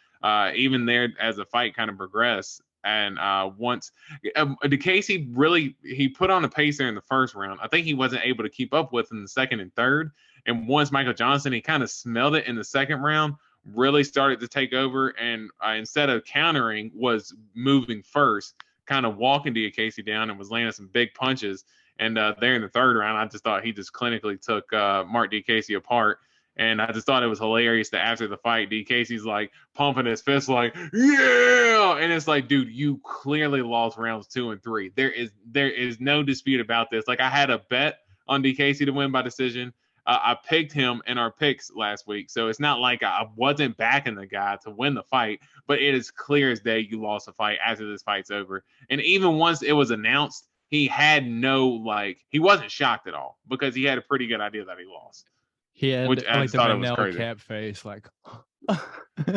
even there as the fight kind of progressed. And once DeCasey really he put on a pace there in the first round. I think he wasn't able to keep up with in the second and third. And once Michael Johnson, he kind of smelled it in the second round, really started to take over, and instead of countering, was moving first, kind of walking DeCasey down and was landing some big punches. And there in the third round, I just thought he just clinically took Mark DeCasey apart. And I just thought it was hilarious that after the fight, DeCasey's like pumping his fist like, yeah. And it's like, dude, you clearly lost rounds 2 and 3. There is no dispute about this. Like I had a bet on DeCasey to win by decision. I picked him in our picks last week. So it's not like I wasn't backing the guy to win the fight, but it is clear as day you lost the fight after this fight's over. And even once it was announced, he had he wasn't shocked at all because he had a pretty good idea that he lost.
He had
Which I
like the
thought it was crazy.
cap face, like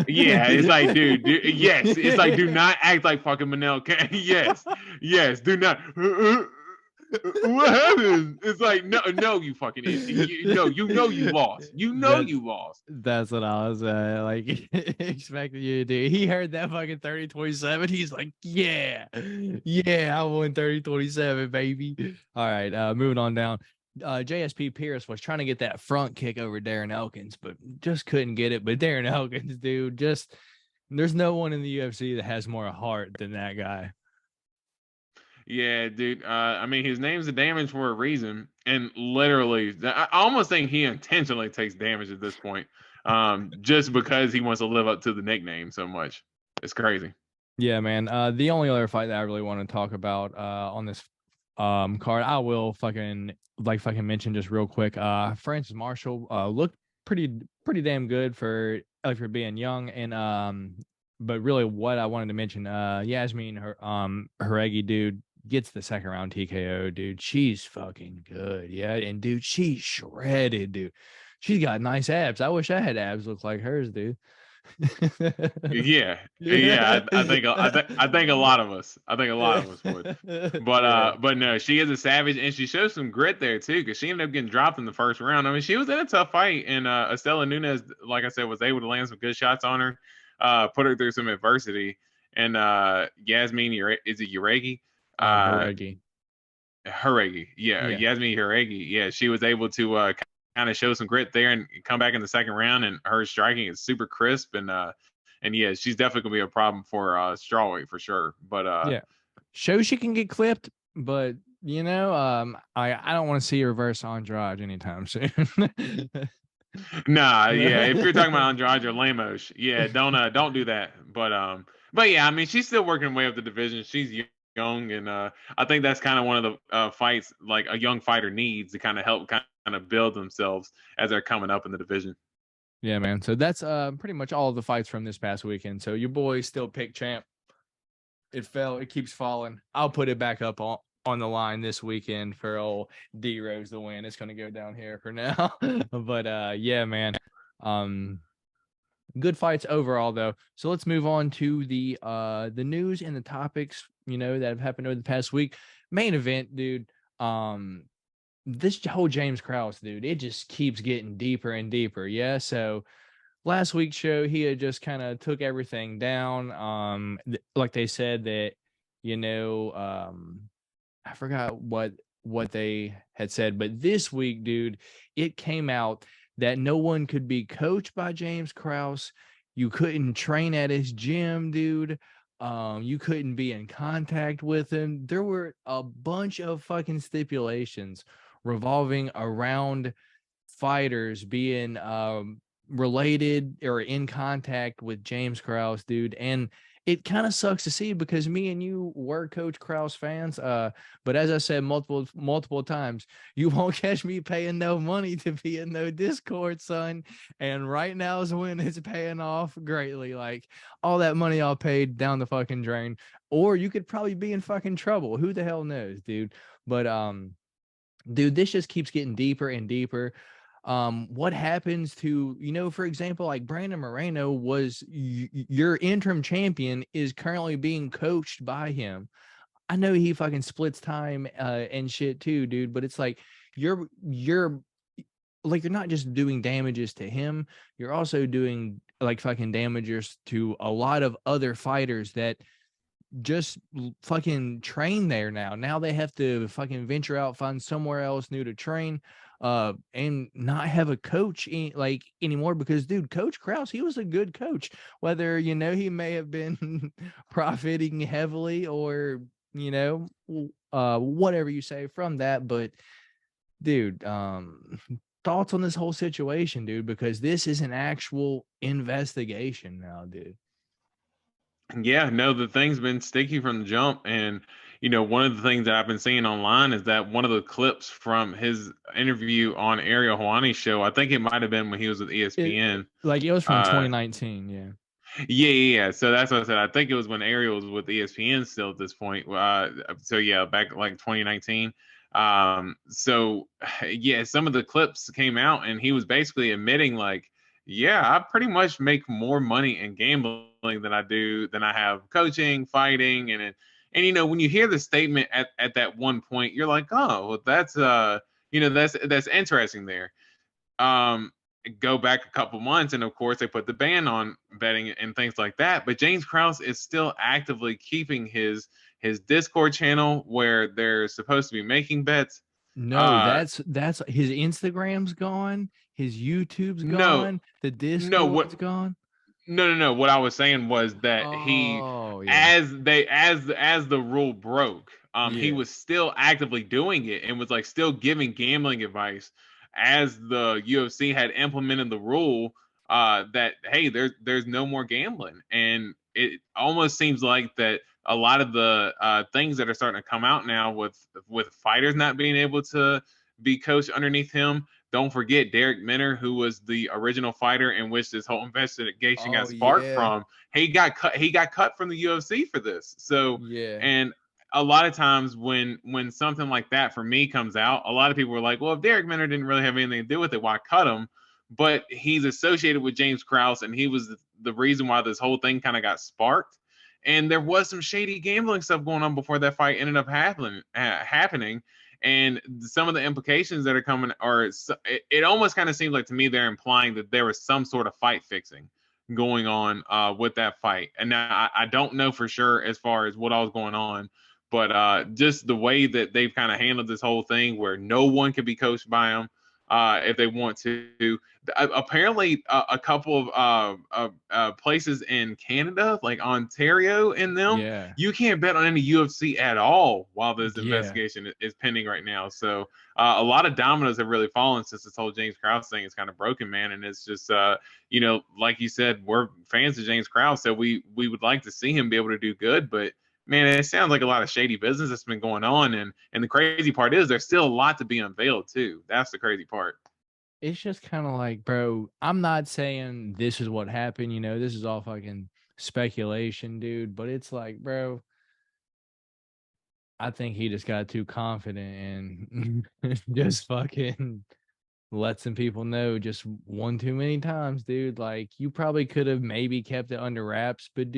yeah, it's like, dude, yes, it's like, do not act like fucking Manel. yes, do not. What happened? It's like, no, you fucking idiot. You know you lost. You lost.
That's what I was like expecting you to do. He heard that fucking 30-27. He's like, yeah, I won 30-27, baby. All right, moving on down. JSP Pierce was trying to get that front kick over Darren Elkins, but just couldn't get it. But Darren Elkins, dude, there's no one in the UFC that has more heart than that guy.
Yeah, dude. I mean, his name's the damage for a reason, and literally, I almost think he intentionally takes damage at this point, just because he wants to live up to the nickname so much. It's crazy.
Yeah, man. The only other fight that I really want to talk about on this card, I will fucking mention just real quick. Francis Marshall looked pretty damn good for being young, and but really what I wanted to mention, Yasmin Jauregui, dude, gets the second round TKO, dude. She's fucking good. Yeah, and dude, she's shredded, dude. She's got nice abs. I wish I had abs look like hers, dude.
yeah. I think a lot of us would. But no, she is a savage, and she shows some grit there too, because she ended up getting dropped in the first round. I mean, she was in a tough fight, and Estela Nunes, like I said, was able to land some good shots on her, put her through some adversity. And Yasmin, is it Jauregui? Jauregui. Yeah, Yasmin Jauregui. Yeah, she was able to kind of show some grit there and come back in the second round, and her striking is super crisp, and yeah, she's definitely gonna be a problem for strawweight for sure. But
yeah, shows she can get clipped, but you know, I don't want to see a reverse Andrade anytime soon.
Nah, yeah, if you're talking about Andrade or Lemos, yeah, don't do that. But yeah, I mean, she's still working her way up the division. She's young, and I think that's kind of one of the fights like a young fighter needs to kind of help kind of build themselves as they're coming up in the division.
Yeah, man. So that's pretty much all of the fights from this past weekend. So your boy still picked champ. It keeps falling. I'll put it back up on the line this weekend for old D Rose to win. It's gonna go down here for now. But yeah, man. Good fights overall though. So let's move on to the news and the topics, you know, that have happened over the past week. Main event, dude. This whole James Krause, dude, it just keeps getting deeper and deeper. Yeah. So last week's show, he had just kind of took everything down. Like they said that, you know, I forgot what what they had said. But this week, dude, it came out that no one could be coached by James Krause. You couldn't train at his gym, dude. You couldn't be in contact with him. There were a bunch of fucking stipulations revolving around fighters being related or in contact with James Krause, dude. And it kind of sucks to see because me and you were Coach Krause fans. But as I said multiple times, you won't catch me paying no money to be in no Discord, son. And right now is when it's paying off greatly. Like all that money I paid down the fucking drain, or you could probably be in fucking trouble. Who the hell knows, dude? But dude, this just keeps getting deeper and deeper. What happens to, for example, like Brandon Moreno was your interim champion, is currently being coached by him. I know he fucking splits time and shit too, dude, but it's like you're like, you're not just doing damages to him, you're also doing like fucking damages to a lot of other fighters that just fucking train there now. Now they have to fucking venture out, find somewhere else new to train, and not have a coach anymore. Because, dude, Coach Krause, he was a good coach. Whether, he may have been profiting heavily or, whatever you say from that. But, dude, thoughts on this whole situation, dude, because this is an actual investigation now, dude.
Yeah, no, the thing's been sticky from the jump. And, one of the things that I've been seeing online is that one of the clips from his interview on Ariel Helwani's show, I think it might have been when he was with ESPN.
It was from 2019, yeah.
Yeah. So that's what I said. I think it was when Ariel was with ESPN still at this point. So yeah, back like 2019. So yeah, some of the clips came out and he was basically admitting like, yeah, I pretty much make more money in gambling than I have coaching, fighting, and when you hear the statement at that one point, you're like, oh, well, that's that's interesting there. Go back a couple months, and of course they put the ban on betting and things like that. But James Krause is still actively keeping his Discord channel where they're supposed to be making bets.
No, that's his Instagram's gone, his YouTube's gone, the Discord's gone.
No. What I was saying was that as the rule broke, he was still actively doing it and was like still giving gambling advice as the UFC had implemented the rule that hey, there's no more gambling. And it almost seems like that a lot of the things that are starting to come out now with fighters not being able to be coached underneath him. Don't forget Derek Minner, who was the original fighter in which this whole investigation got sparked from. He got cut from the UFC for this. So
yeah.
And a lot of times when something like that for me comes out, a lot of people were like, well, if Derek Minner didn't really have anything to do with it, why cut him? But he's associated with James Krause, and he was the reason why this whole thing kind of got sparked. And there was some shady gambling stuff going on before that fight ended up happening. And some of the implications that are coming are, it almost kind of seems like to me they're implying that there was some sort of fight fixing going on with that fight. And now I don't know for sure as far as what all was going on, but just the way that they've kind of handled this whole thing where no one can be coached by them if they want to. Apparently, a couple of places in Canada, like Ontario and them, you can't bet on any UFC at all while this investigation is pending right now. So a lot of dominoes have really fallen since this whole James Krause thing is kind of broken, man. And it's just, like you said, we're fans of James Krause, so we would like to see him be able to do good, but man, it sounds like a lot of shady business that's been going on. And the crazy part is there's still a lot to be unveiled too. That's the crazy part.
It's just kind of like, bro, I'm not saying this is what happened. This is all fucking speculation, dude. But it's like, bro, I think he just got too confident and just fucking let some people know just one too many times, dude. Like, you probably could have maybe kept it under wraps, but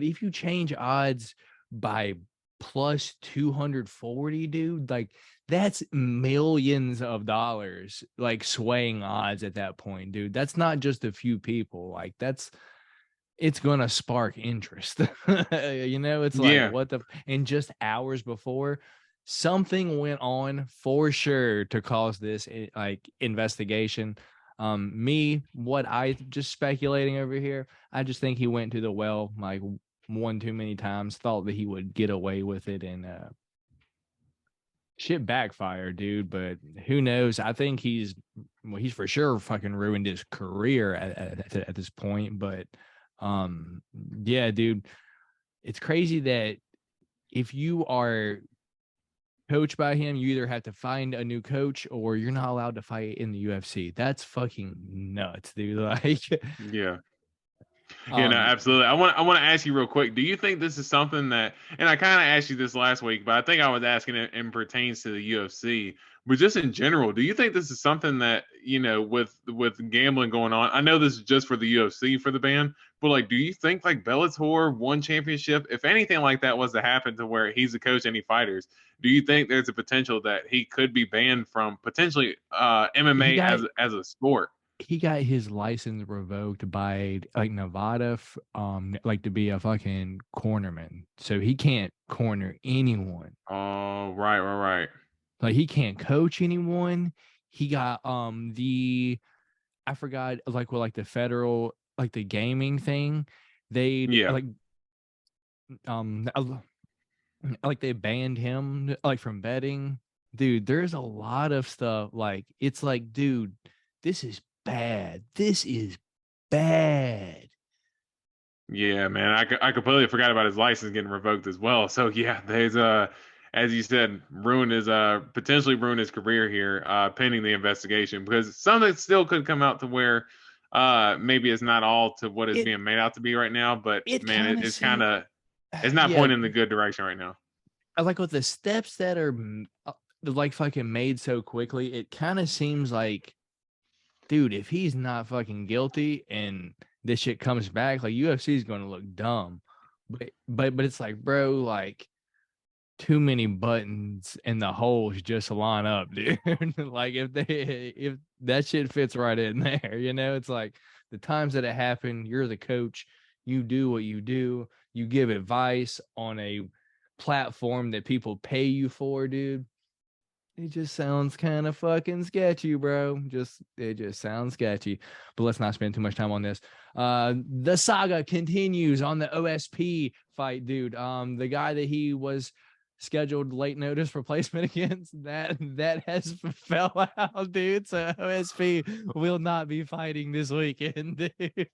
if you change odds by plus 240, dude, like that's millions of dollars, like swaying odds at that point, dude. That's not just a few people. Like it's gonna spark interest. It's like what the, and just hours before something went on for sure to cause this like investigation. What I just speculating over here, I just think he went to the well like one too many times, thought that he would get away with it, and shit backfired, dude. But who knows? I think he's for sure fucking ruined his career at this point. But yeah, dude, it's crazy that if you are coached by him, you either have to find a new coach or you're not allowed to fight in the UFC. That's fucking nuts, dude. Like,
Yeah. Yeah, no, absolutely. I want to ask you real quick. Do you think this is something that, and I kind of asked you this last week, but I think I was asking it in pertains to the UFC, but just in general, do you think this is something that, with gambling going on? I know this is just for the UFC for the ban, but like, do you think like Bellator one championship, if anything like that was to happen to where he's the coach any fighters, do you think there's a potential that he could be banned from potentially MMA as a sport?
He got his license revoked by like Nevada, like to be a fucking cornerman. So he can't corner anyone.
Oh, right.
Like he can't coach anyone. He got I forgot like the federal like the gaming thing. They like they banned him like from betting. Dude, there's a lot of stuff like it's like, dude, this is bad. This is bad.
Yeah, man, I completely forgot about his license getting revoked as well. So yeah, there's as you said, potentially ruin his career here, pending the investigation, because something still could come out to where maybe it's not all to what is being made out to be right now, but man, it's not pointing in the good direction right now.
Like with the steps that are like fucking made so quickly, it kind of seems like, dude, if he's not fucking guilty and this shit comes back, like UFC is going to look dumb. But it's like, bro, like too many buttons and the holes just line up, dude. Like if that shit fits right in there, it's like the times that it happened, you're the coach, you do what you do, you give advice on a platform that people pay you for, dude. It just sounds kind of fucking sketchy, bro. It just sounds sketchy. But let's not spend too much time on this. The saga continues on the OSP fight, dude. The guy that he was scheduled late notice replacement against, that has fell out, dude. So OSP will not be fighting this weekend, dude.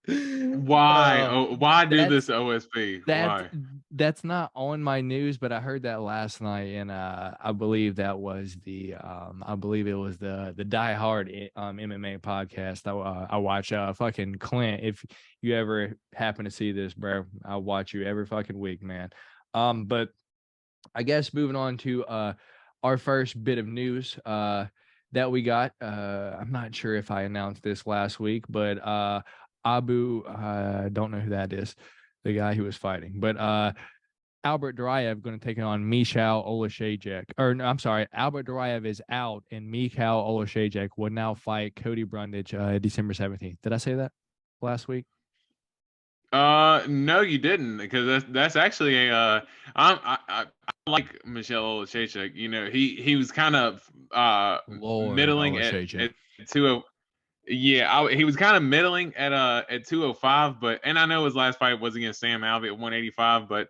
Why? Why do this OSP? Why?
That's not on my news, but I heard that last night, and I believe that was I believe it was the Die Hard MMA podcast. I watch fucking Clint. If you ever happen to see this, bro, I watch you every fucking week, man. But I guess moving on to our first bit of news that we got. I'm not sure if I announced this last week, but Abu, don't know who that is, the guy who was fighting, but Albert Duraev going to take on Michal Olashejek. Or no, I'm sorry, Albert Duraev is out, and Michal Olashejek will now fight Cody Brundage December 17th. Did I say that last week?
No, you didn't, because that's actually I like Michal Olashejek. He was kind of middling at 2. Yeah, he was kind of middling at 205, and I know his last fight was against Sam Alvey at 185, but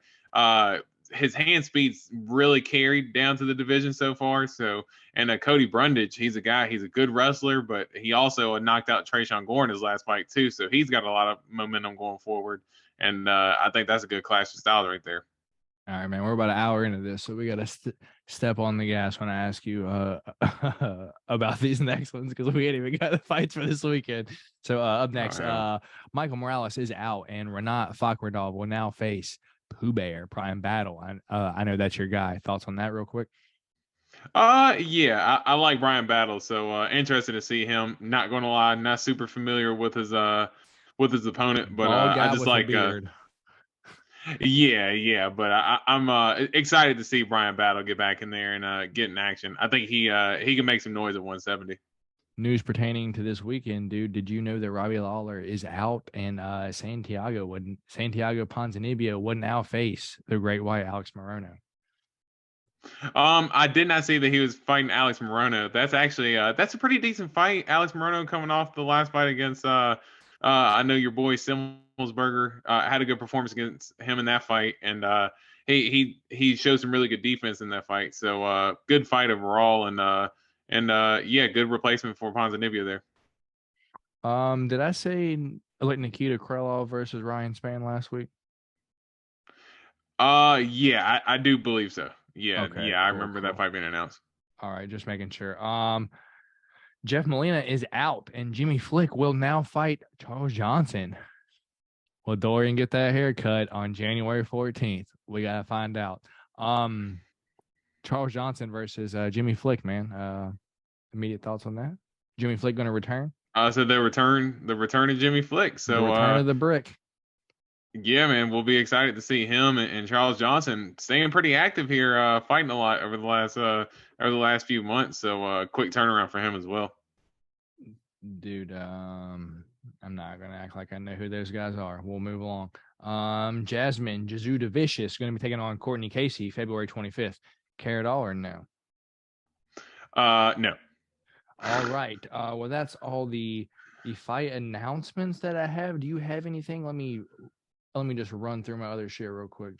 his hand speed's really carried down to the division so far. So, and Cody Brundage, he's a good wrestler, but he also knocked out Trayshawn Gordon his last fight too. So he's got a lot of momentum going forward, and I think that's a good clash of styles right there.
All right, man. We're about an hour into this, so we got to step on the gas when I ask you about these next ones, because we ain't even got the fights for this weekend. So up next, Michael Morales is out, and Renat Fakhridov will now face Pooh Bear Prime Battle. I know that's your guy. Thoughts on that, real quick?
Yeah, I like Brian Battle, so interested to see him. Not going to lie, not super familiar with his opponent, but I just like. Yeah, but I'm excited to see Brian Battle get back in there and get in action. I think he can make some noise at 170.
News pertaining to this weekend, dude. Did you know that Robbie Lawler is out, and Santiago Ponzinibbio would now face the Great White Alex Morono?
I did not see that he was fighting Alex Morono. That's actually that's a pretty decent fight. Alex Morono coming off the last fight against I know your boy Simmelsberger had a good performance against him in that fight, and he showed some really good defense in that fight. So good fight overall, and yeah, good replacement for Ponzinibbio there.
Did I say like Nikita Krylov versus Ryan Spann last week?
Yeah, I do believe so. Yeah,
Okay,
I
cool,
remember that fight being announced.
All right, just making sure. Jeff Molina is out, and Jimmy Flick will now fight Charles Johnson. Will Dorian get that haircut on January 14th? We gotta find out. Charles Johnson versus Jimmy Flick, man. Immediate thoughts on that? Jimmy Flick going to return?
So the return of Jimmy Flick. So
the return of the brick.
Yeah, man, we'll be excited to see him and Charles Johnson staying pretty active here, fighting a lot over the last few months. So quick turnaround for him as well.
Dude, I'm not gonna act like I know who those guys are. We'll move along. Jasmine Jesuda Vicious going to be taking on Courtney Casey February 25th. Care at all or no?
No.
All right. Well, that's all the fight announcements that I have. Do you have anything? Let me just run through my other shit real quick.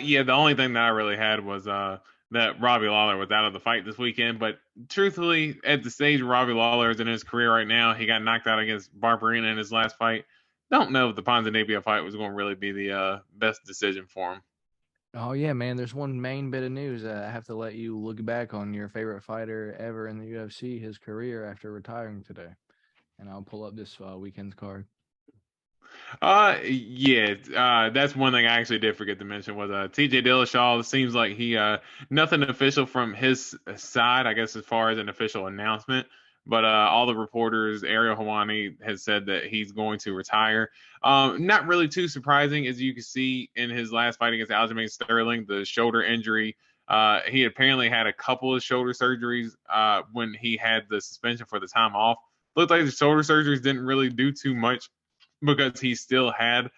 Yeah, the only thing that I really had was that Robbie Lawler was out of the fight this weekend. But truthfully, at the stage Robbie Lawler is in his career right now, he got knocked out against Barberina in his last fight. Don't know if the Ponzinibbio fight was going to really be the best decision for him.
Oh, yeah, man. There's one main bit of news. I have to let you look back on your favorite fighter ever in the UFC, his career after retiring today. And I'll pull up this weekend's card.
Yeah, that's one thing I actually did forget to mention was TJ Dillashaw. It seems like he nothing official from his side, I guess, as far as an official announcement. But all the reporters, Ariel Helwani has said that he's going to retire. Not really too surprising, as you can see in his last fight against Aljamain Sterling, the shoulder injury. He apparently had a couple of shoulder surgeries when he had the suspension for the time off. Looked like the shoulder surgeries didn't really do too much because he still had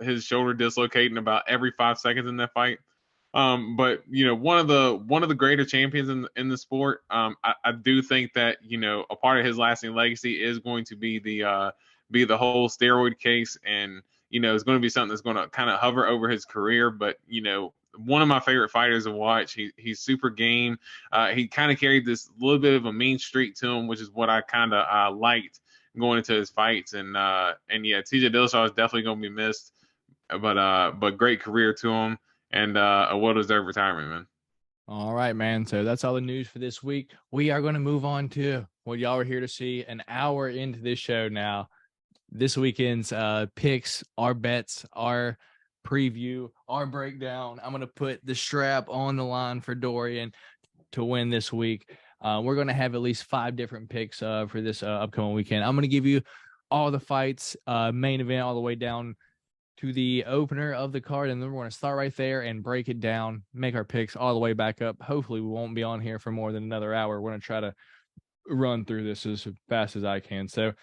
his shoulder dislocating about every 5 seconds in that fight. But one of the greater champions in the sport. I do think that a part of his lasting legacy is going to be the whole steroid case, and it's going to be something that's going to kind of hover over his career. But one of my favorite fighters to watch. He's super game. He kind of carried this little bit of a mean streak to him, which is what I kind of liked going into his fights. And yeah, TJ Dillashaw is definitely going to be missed, but great career to him. And a well-deserved retirement, man.
All right, man. So that's all the news for this week. We are going to move on to what y'all are here to see an hour into this show now. This weekend's picks, our bets, our preview, our breakdown. I'm going to put the strap on the line for Dorian to win this week. We're going to have at least 5 different picks for this upcoming weekend. I'm going to give you all the fights, main event all the way down to the opener of the card, and then we're going to start right there and break it down, make our picks all the way back up. Hopefully we won't be on here for more than another hour. We're going to try to run through this as fast as I can. So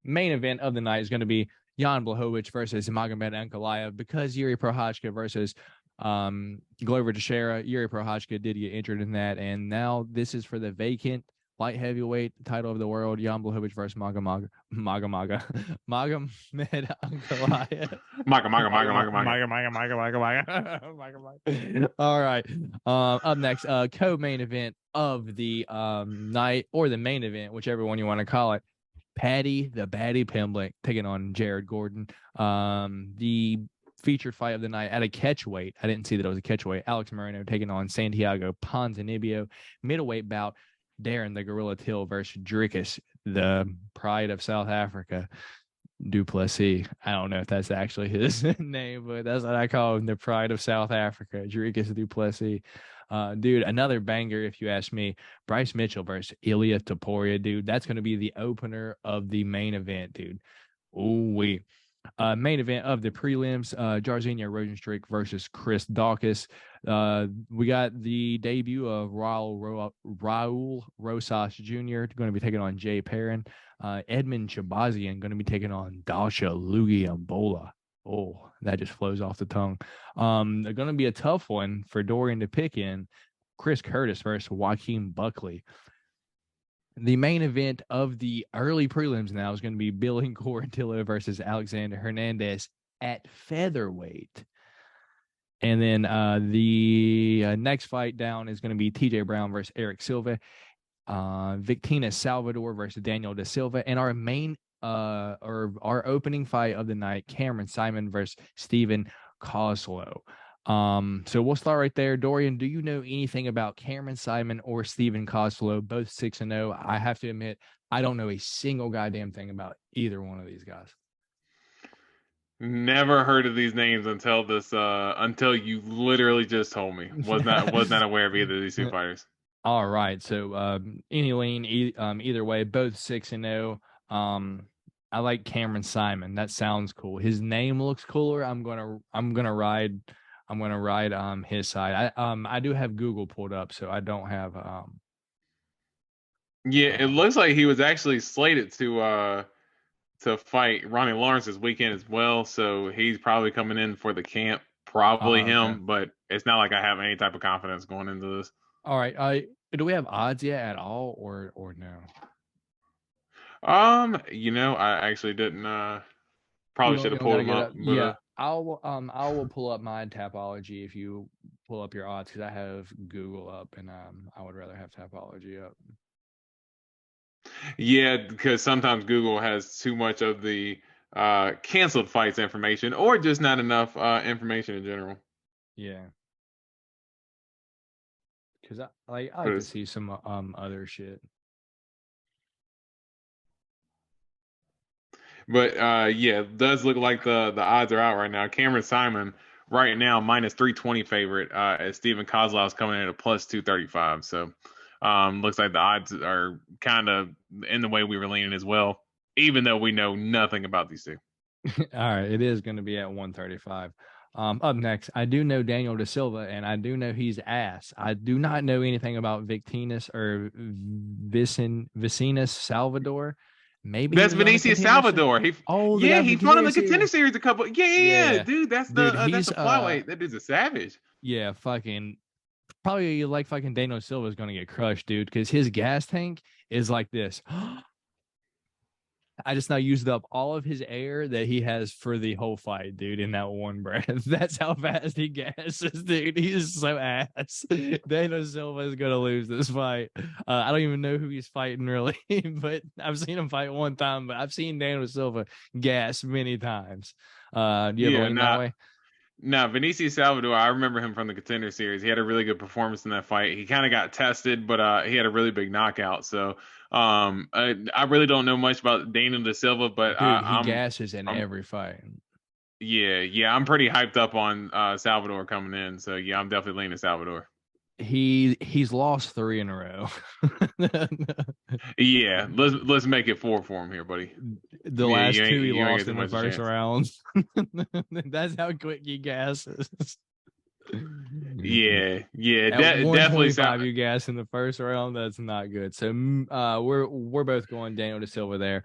main event of the night is going to be Jan Błachowicz versus Magomed Ankalaev, because Yuri Prochazka versus Glover Teixeira. Yuri Prochazka did get injured in that, and now this is for the vacant light heavyweight title of the world. Jan Błachowicz versus Magomed Ankalaev. All right. Up next, co-main event of the night, or the main event, whichever one you want to call it. Paddy the Baddy Pimblett taking on Jared Gordon. The featured fight of the night at a catchweight. I didn't see that it was a catchweight. Alex Moreno taking on Santiago Ponzinibbio. Middleweight bout. Darren the Gorilla Till versus Dricus, the pride of South Africa, Du Plessis. I don't know if that's actually his name, but that's what I call him, the pride of South Africa, Dricus Du Plessis. Dude, another banger if you ask me. Bryce Mitchell versus Ilia Topuria, dude. That's going to be the opener of the main event, dude. Ooh-wee. Main event of the prelims, Jairzinho Rozenstruik versus Chris Daukaus. We got the debut of Raul Rosas Jr. going to be taking on Jay Perrin. Edmund Shahbazyan going to be taking on Dalsha Lungiambula. Oh, that just flows off the tongue. They're going to be a tough one for Dorian to pick in. Chris Curtis versus Joaquin Buckley. The main event of the early prelims now is going to be Billy Quarantillo versus Alexander Hernandez at featherweight. And then the next fight down is going to be TJ Brown versus Eric Silva, Victina Salvador versus Daniel Da Silva, and our main or our opening fight of the night, Cameron Saaiman versus Stephen Koslow. So we'll start right there. Dorian, do you know anything about Cameron Saaiman or Stephen Koslow? Both 6-0. I have to admit, I don't know a single goddamn thing about either one of these guys.
Never heard of these names until you literally just told me. Was not aware of either of these two fighters.
All right. So any lean, either way, both 6-0. I like Cameron Saaiman. That sounds cool. His name looks cooler. I'm gonna ride his side. I do have Google pulled up, so I don't have
Yeah, it looks like he was actually slated to fight Ronnie Lawrence this weekend as well. So he's probably coming in for the camp, probably him. Okay. But it's not like I have any type of confidence going into this.
All right. Do we have odds yet at all, or no?
I actually didn't. Probably should have pulled them up.
Yeah, I will pull up my Tapology if you pull up your odds, because I have Google up, and I would rather have Tapology up.
Yeah, because sometimes Google has too much of the canceled fights information, or just not enough information in general.
Yeah, because I like to see some other shit.
But yeah, it does look like the odds are out right now. Cameron Saaiman right now -320 favorite, as Stephen Koslow is coming in at +235. So looks like the odds are kind of in the way we were leaning as well, even though we know nothing about these two.
All right, it is going to be at 135. Up next, I do know Daniel Da Silva, and I do know he's ass. I do not know anything about Victinas or Vicinas Salvador. Maybe
that's Benicio Salvador. He fought in the Contender Series a couple. Yeah, dude. That's the flyweight. That dude's a savage.
Yeah, probably like fucking Daniel Silva is gonna get crushed, dude, because his gas tank is like this. I just now used up all of his air that he has for the whole fight, dude, in that one breath. That's how fast he gasses, dude. He's so ass. Daniel Silva is going to lose this fight. I don't even know who he's fighting, really, but I've seen him fight one time, but I've seen Daniel Silva gas many times. Do you have a link that way?
No, Benicio Salvador, I remember him from the Contender Series. He had a really good performance in that fight. He kind of got tested, but he had a really big knockout. So I really don't know much about Daniel Da Silva, but
dude, he gasses in every fight.
Yeah, I'm pretty hyped up on Salvador coming in. So yeah, I'm definitely leaning Salvador.
He's lost 3 in a row.
Yeah, let's make it 4 for him here, buddy.
The last 2 he lost in the first round. That's how quick he gasses.
Yeah, definitely.
5 you gas in the first round. That's not good. So we're both going Daniel Da Silva there.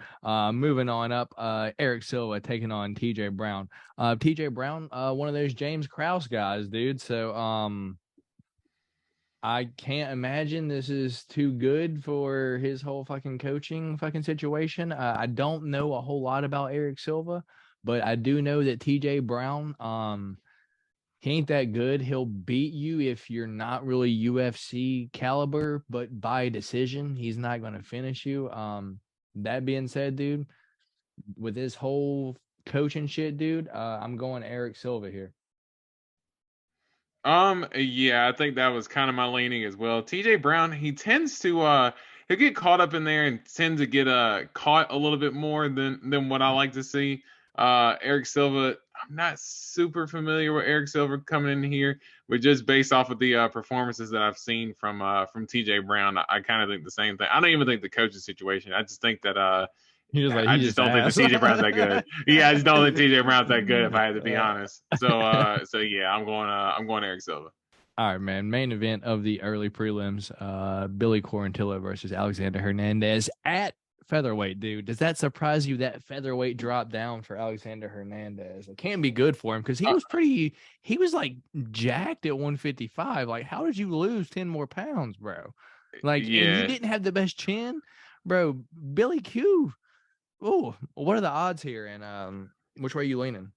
Moving on up, Eric Silva taking on TJ Brown. TJ Brown, one of those James Krause guys, dude. So I can't imagine this is too good for his whole fucking coaching situation. I don't know a whole lot about Eric Silva, but I do know that TJ Brown, he ain't that good. He'll beat you if you're not really UFC caliber, but by decision, he's not going to finish you. That being said, dude, with this whole coaching shit, dude, I'm going Eric Silva here.
Yeah, I think that was kind of my leaning as well. TJ Brown, he tends to he'll get caught up in there and tend to get caught a little bit more than what I like to see. Eric Silva, I'm not super familiar with Eric Silva coming in here, but just based off of the performances that I've seen from TJ Brown, I kind of think the same thing. I don't even think the coaching situation. I just think that I just don't think TJ Brown's that good. Yeah, I just don't think TJ Brown's that good, if I had to be honest. So yeah, I'm going Eric Silva.
All right, man. Main event of the early prelims, Billy Quarantillo versus Alexander Hernandez at featherweight, dude. Does that surprise you that featherweight dropped down for Alexander Hernandez? It can be good for him because he was like jacked at 155. Like, how did you lose 10 more pounds, bro? Like, and he
Yeah.
didn't have the best chin, bro. Billy Q. Oh, what are the odds here? And which way are you leaning?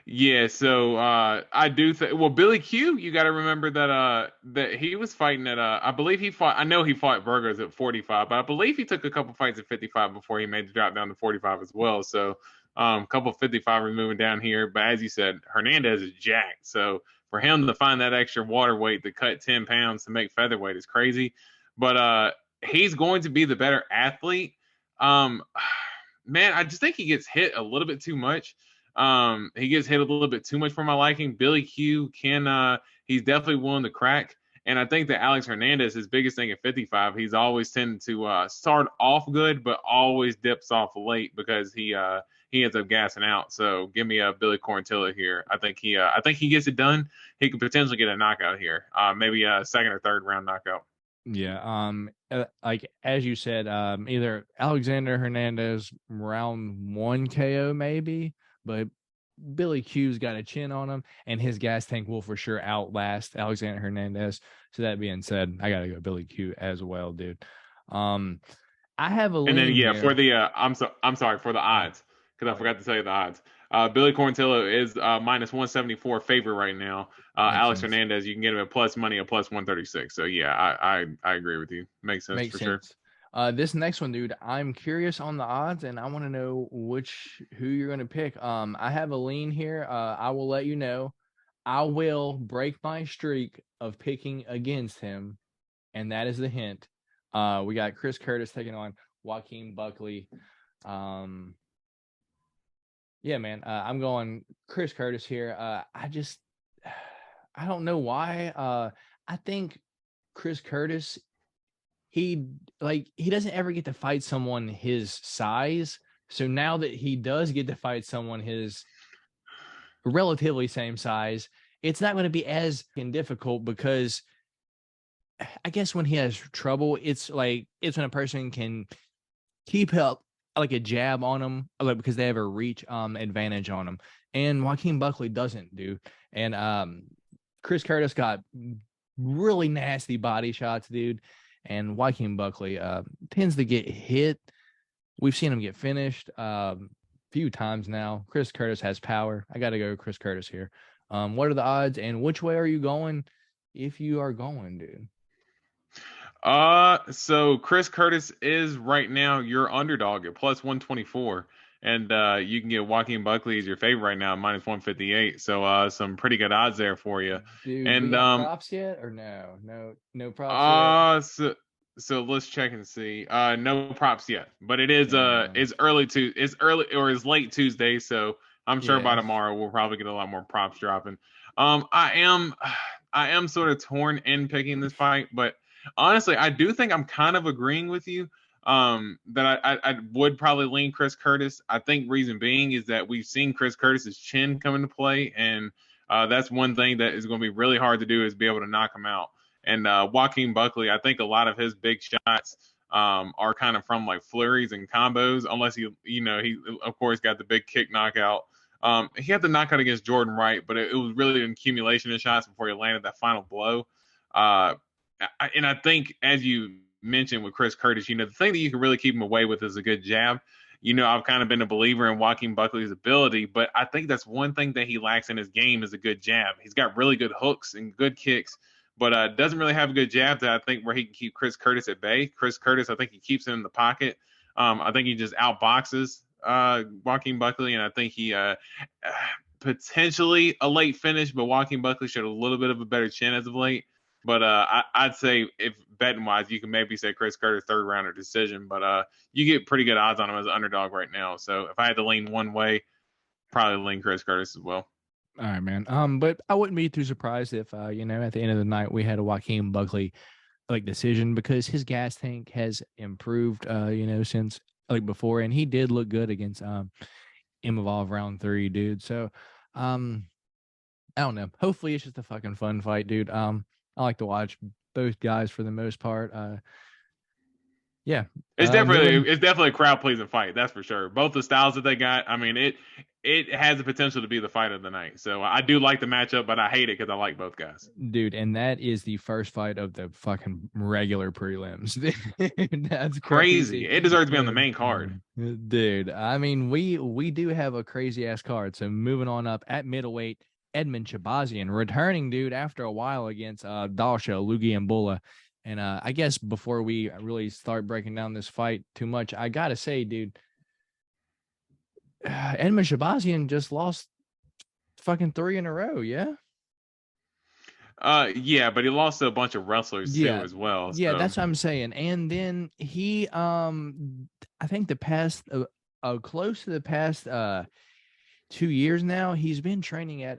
Yeah, so I do think, well, Billy Q, you got to remember that he was fighting at I believe he fought, I know he fought Burgos at 45, but I believe he took a couple fights at 55 before he made the drop down to 45 as well. So a couple 55ers moving down here, but as you said, Hernandez is jacked. So for him to find that extra water weight to cut 10 pounds to make featherweight is crazy. But he's going to be the better athlete. Um Man, I just think he gets hit a little bit too much. He gets hit a little bit too much for my liking. Billy Q he's definitely willing to crack. And I think that Alex Hernandez, his biggest thing at 55, he's always tended to start off good, but always dips off late because he ends up gassing out. So give me a Billy Quarantillo here. I think he gets it done. He could potentially get a knockout here, maybe a second or third round knockout.
Yeah. Like as you said, either Alexander Hernandez round 1 KO maybe, but Billy Q's got a chin on him, and his gas tank will for sure outlast Alexander Hernandez. So that being said, I gotta go Billy Q as well, dude. I have a
And then
lean here.
for the I'm sorry for the odds because I forgot to tell you the odds. Billy Quarantillo is minus 174 favorite right now.
Makes
Alex
sense.
Hernandez, you can get him at plus money at plus 136. So yeah, I agree with you. Makes sense
Makes
for sure.
sense. This next one, dude, I'm curious on the odds, and I want to know who you're gonna pick. I have a lean here. I will let you know. I will break my streak of picking against him, and that is the hint. We got Chris Curtis taking on Joaquin Buckley. Yeah, man. I'm going Chris Curtis here. I don't know why. I think Chris Curtis, he doesn't ever get to fight someone his size. So now that he does get to fight someone his relatively same size, it's not going to be as difficult because I guess when he has trouble, it's when a person can keep up like a jab on him, like because they have a reach advantage on him, and Joaquin Buckley doesn't do. And Chris Curtis got really nasty body shots, dude, and Joaquin Buckley tends to get hit. We've seen him get finished few times now. Chris Curtis has power. I got to go Chris Curtis here. What are the odds, and which way are you going if you are going, dude?
So Chris Curtis is right now your underdog at plus 124. And you can get Joaquin Buckley as your favorite right now, minus 158. So some pretty good odds there for you.
Dude, we
And
got props yet or no? No props yet.
so let's check and see. No props yet, but it is
Damn.
it's early or it's late Tuesday, so I'm sure by
Yeah.
tomorrow we'll probably get a lot more props dropping. I am sort of torn in picking this fight, but honestly, I do think I'm kind of agreeing with you. That I would probably lean Chris Curtis. I think reason being is that we've seen Chris Curtis's chin come into play, and that's one thing that is going to be really hard to do is be able to knock him out. And Joaquin Buckley, I think a lot of his big shots are kind of from like flurries and combos, unless he of course got the big kick knockout. He had the knockout against Jordan Wright, but it was really an accumulation of shots before he landed that final blow. And I think, as you mentioned with Chris Curtis, the thing that you can really keep him away with is a good jab. I've kind of been a believer in Joaquin Buckley's ability, but I think that's one thing that he lacks in his game is a good jab. He's got really good hooks and good kicks, but doesn't really have a good jab that I think where he can keep Chris Curtis at bay. Chris Curtis, I think he keeps him in the pocket. I think he just outboxes Joaquin Buckley, and I think he potentially a late finish, but Joaquin Buckley showed a little bit of a better chin as of late. But I'd say if betting wise, you can maybe say Chris Curtis third rounder decision, but you get pretty good odds on him as an underdog right now. So if I had to lean one way, probably lean Chris Curtis as well.
All right, man. But I wouldn't be too surprised if at the end of the night we had a Joaquin Buckley decision because his gas tank has improved since before, and he did look good against Imavov round 3, dude. So I don't know. Hopefully it's just a fucking fun fight, dude. I like to watch both guys for the most part. Yeah.
It's definitely a crowd pleasing fight. That's for sure. Both the styles that they got. I mean, it has the potential to be the fight of the night. So I do like the matchup, but I hate it because I like both guys.
Dude, and that is the first fight of the fucking regular prelims. That's crazy.
It deserves to be on the main card.
Dude, I mean, we do have a crazy ass card. So moving on up at middleweight, Edmund Shahbazyan returning, dude, after a while against Dalsha Lungiambula. And I guess before we really start breaking down this fight too much, I gotta say, dude, Edmund Shahbazyan just lost fucking 3 in a row. Yeah.
Yeah, but he lost to a bunch of wrestlers too as well.
Yeah,
so.
that's what I'm saying. And then he, I think the past, close to the past 2 years now, he's been training at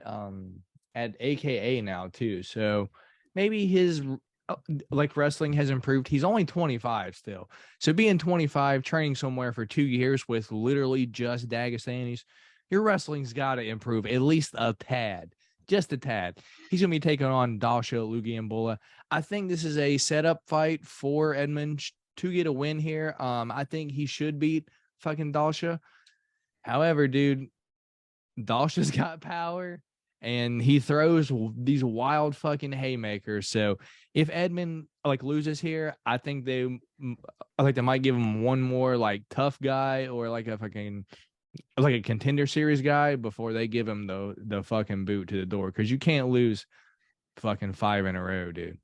AKA now too. So maybe his like wrestling has improved. He's only 25 still. So being 25, training somewhere for 2 years with literally just Dagestanis, your wrestling's got to improve at least a tad. Just a tad. He's going to be taking on Dalsha Lungiambula. I think this is a setup fight for Edmund to get a win here. I think he should beat fucking Dalsha. However, dude, Dalsha's got power and he throws these wild fucking haymakers. So if Edmund like loses here, I think they might give him one more like tough guy or like a fucking like a contender series guy before they give him the fucking boot to the door, because you can't lose fucking 5 in a row, dude.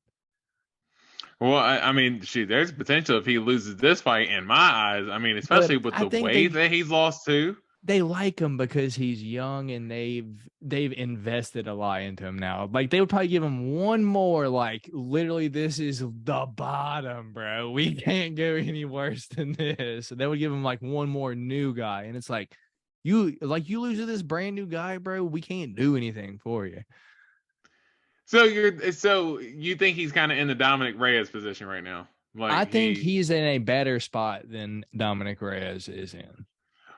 Well, I mean, shoot, there's potential if he loses this fight in my eyes. I mean, especially with the way that he's lost to.
They like him because he's young and they've invested a lot into him now. Like they would probably give him one more, like literally this is the bottom, bro. We can't go any worse than this. So they would give him like one more new guy. And it's like you lose to this brand new guy, bro. We can't do anything for you.
So you think he's kind of in the Dominic Reyes position right now?
Like I think he's in a better spot than Dominic Reyes is in.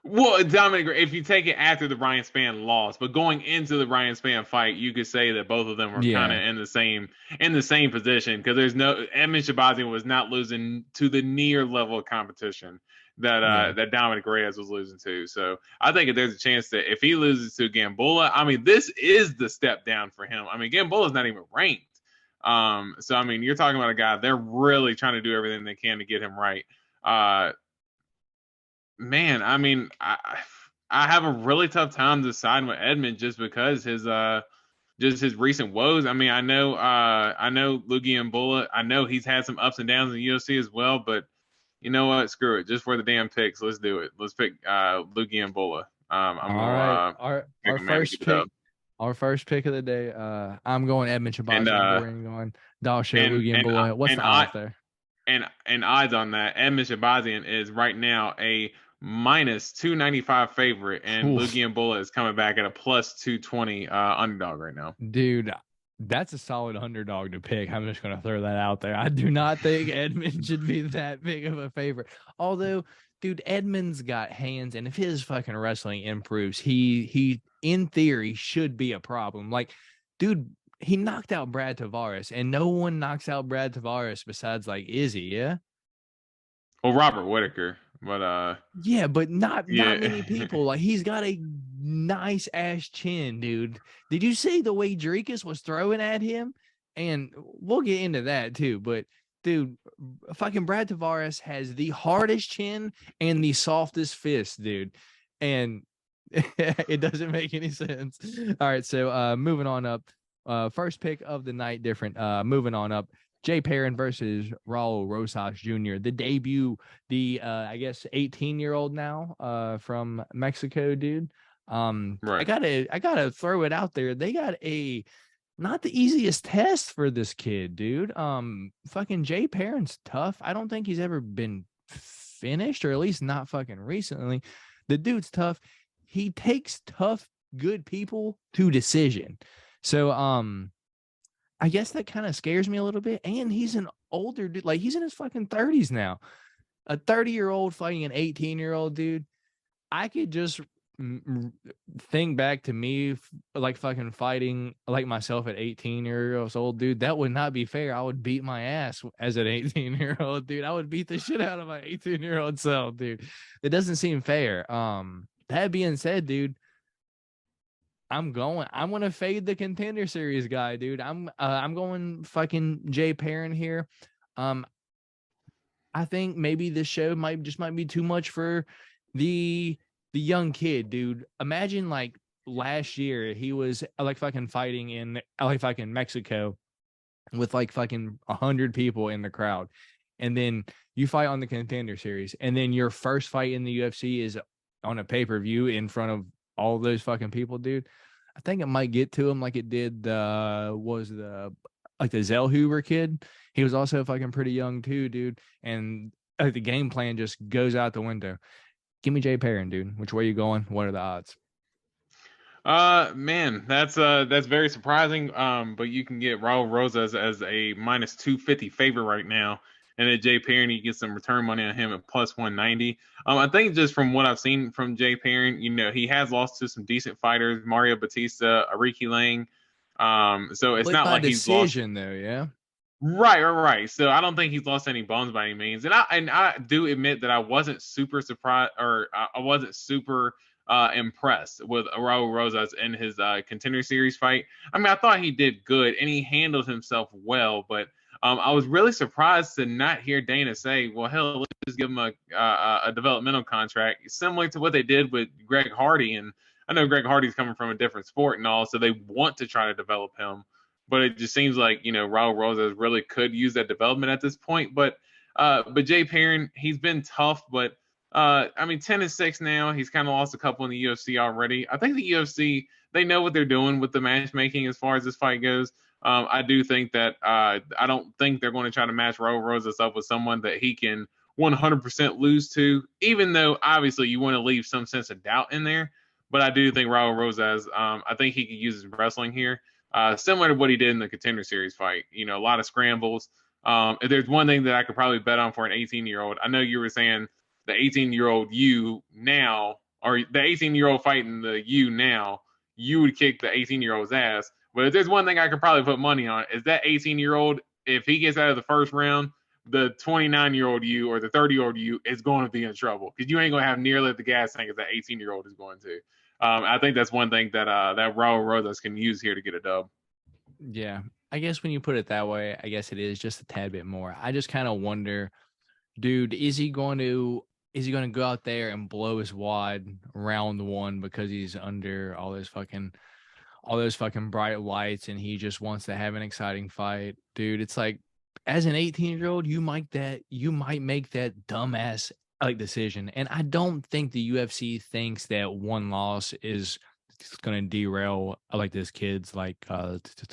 Well, Dominic, if you take it after the Ryan Spann loss, but going into the Ryan Spann fight, you could say that both of them were kind of in the same position, because Edmund Shahbazyan was not losing to the near level of competition that Dominic Reyes was losing to. So I think if there's a chance that if he loses to Gambula, I mean, this is the step down for him. I mean, Gambula's not even ranked. So I mean, you're talking about a guy, they're really trying to do everything they can to get him right. Man, I mean, I have a really tough time deciding with Edmund just because his recent woes. I mean, I know Lungiambula. I know he's had some ups and downs in the UFC as well, but you know what? Screw it. Just for the damn picks, let's do it. Let's pick Lungiambula.
Our first pick of the day. I'm going Edmund Shahbazyan. We're going Dalsha Lungiambula. What's the odds there?
And odds on that, Edmund Shahbazyan is right now a minus 295 favorite, and Lungiambula is coming back at a plus 220 underdog right now.
Dude, that's a solid underdog to pick. I'm just going to throw that out there. I do not think Edmund should be that big of a favorite. Although, dude, Edmund's got hands, and if his fucking wrestling improves, he in theory should be a problem. Like, dude, he knocked out Brad Tavares, and no one knocks out Brad Tavares besides like Izzy, yeah?
Well, Robert Whitaker, but
yeah, but not many people. Like, he's got a nice ass chin, dude. Did you see the way Dricus was throwing at him? And we'll get into that too, but dude, fucking Brad Tavares has the hardest chin and the softest fist, dude. And it doesn't make any sense. All right, so moving on up. First pick of the night, different. Moving on up, Jay Perrin versus Raul Rosas Jr. The debut, I guess 18-year-old now, from Mexico, dude.
Right.
I gotta throw it out there. They got not the easiest test for this kid, dude. Fucking Jay Perrin's tough. I don't think he's ever been finished, or at least not fucking recently. The dude's tough. He takes tough, good people to decision. So, I guess that kind of scares me a little bit. And he's an older dude. Like, he's in his fucking 30s now. A 30-year-old fighting an 18-year-old dude. I could just think back to me like fucking fighting like myself at 18 years old, dude, that would not be fair. I would beat my ass as an 18-year-old, dude. I would beat the shit out of my 18-year-old self, dude. It doesn't seem fair. That being said, dude, I'm gonna fade the Contender Series guy, dude. I'm going fucking Jay Perrin here. I think maybe this show might be too much for the young kid, dude. Imagine like last year he was like fucking fighting in like fucking Mexico with like fucking 100 people in the crowd, and then you fight on the Contender Series, and then your first fight in the UFC is on a pay-per-view in front of all those fucking people, dude. I think it might get to him like it did was the like the Zellhuber kid. He was also fucking pretty young too, dude. And the game plan just goes out the window. Give me Jay Perrin, dude. Which way you going? What are the odds?
Man, that's very surprising. But you can get Raul Rosas as a -250 favorite right now, and then Jay Perrin, you get some return money on him at +190. I think just from what I've seen from Jay Perrin, he has lost to some decent fighters, Mario Batista, Ariki Lang. So it's not like he's lost.
Decision though, yeah.
Right. So I don't think he's lost any bones by any means, and I do admit that I wasn't super surprised, or I wasn't super impressed with Raul Rosas in his Contender Series fight. I mean, I thought he did good and he handled himself well, but I was really surprised to not hear Dana say, "Well, hell, let's just give him a developmental contract," similar to what they did with Greg Hardy. And I know Greg Hardy's coming from a different sport and all, so they want to try to develop him. But it just seems like, Raul Rosas really could use that development at this point. But Jay Perrin, he's been tough, but I mean, 10-6 now. He's kind of lost a couple in the UFC already. I think the UFC, they know what they're doing with the matchmaking as far as this fight goes. I do think that I don't think they're going to try to match Raul Rosas up with someone that he can 100% lose to, even though obviously you want to leave some sense of doubt in there. But I do think Raul Rosas, I think he could use his wrestling here. Similar to what he did in the Contender Series fight, a lot of scrambles. If there's one thing that I could probably bet on for an 18-year-old, I know you were saying the 18-year-old you now, or the 18-year-old fighting the you now, you would kick the 18-year-old's ass. But if there's one thing I could probably put money on, is that 18-year-old, if he gets out of the first round, the 29-year-old you or the 30-year-old you is going to be in trouble, because you ain't going to have nearly the gas tank as that 18-year-old is going to. I think that's one thing that Raul Rosas can use here to get a dub.
Yeah, I guess when you put it that way, I guess it is just a tad bit more. I just kind of wonder, dude, is he going to go out there and blow his wad round one because he's under all those fucking bright lights and he just wants to have an exciting fight? Dude, it's like, as an 18-year-old, you might make that dumbass decision. And I don't think the UFC thinks that one loss is going to derail this kid's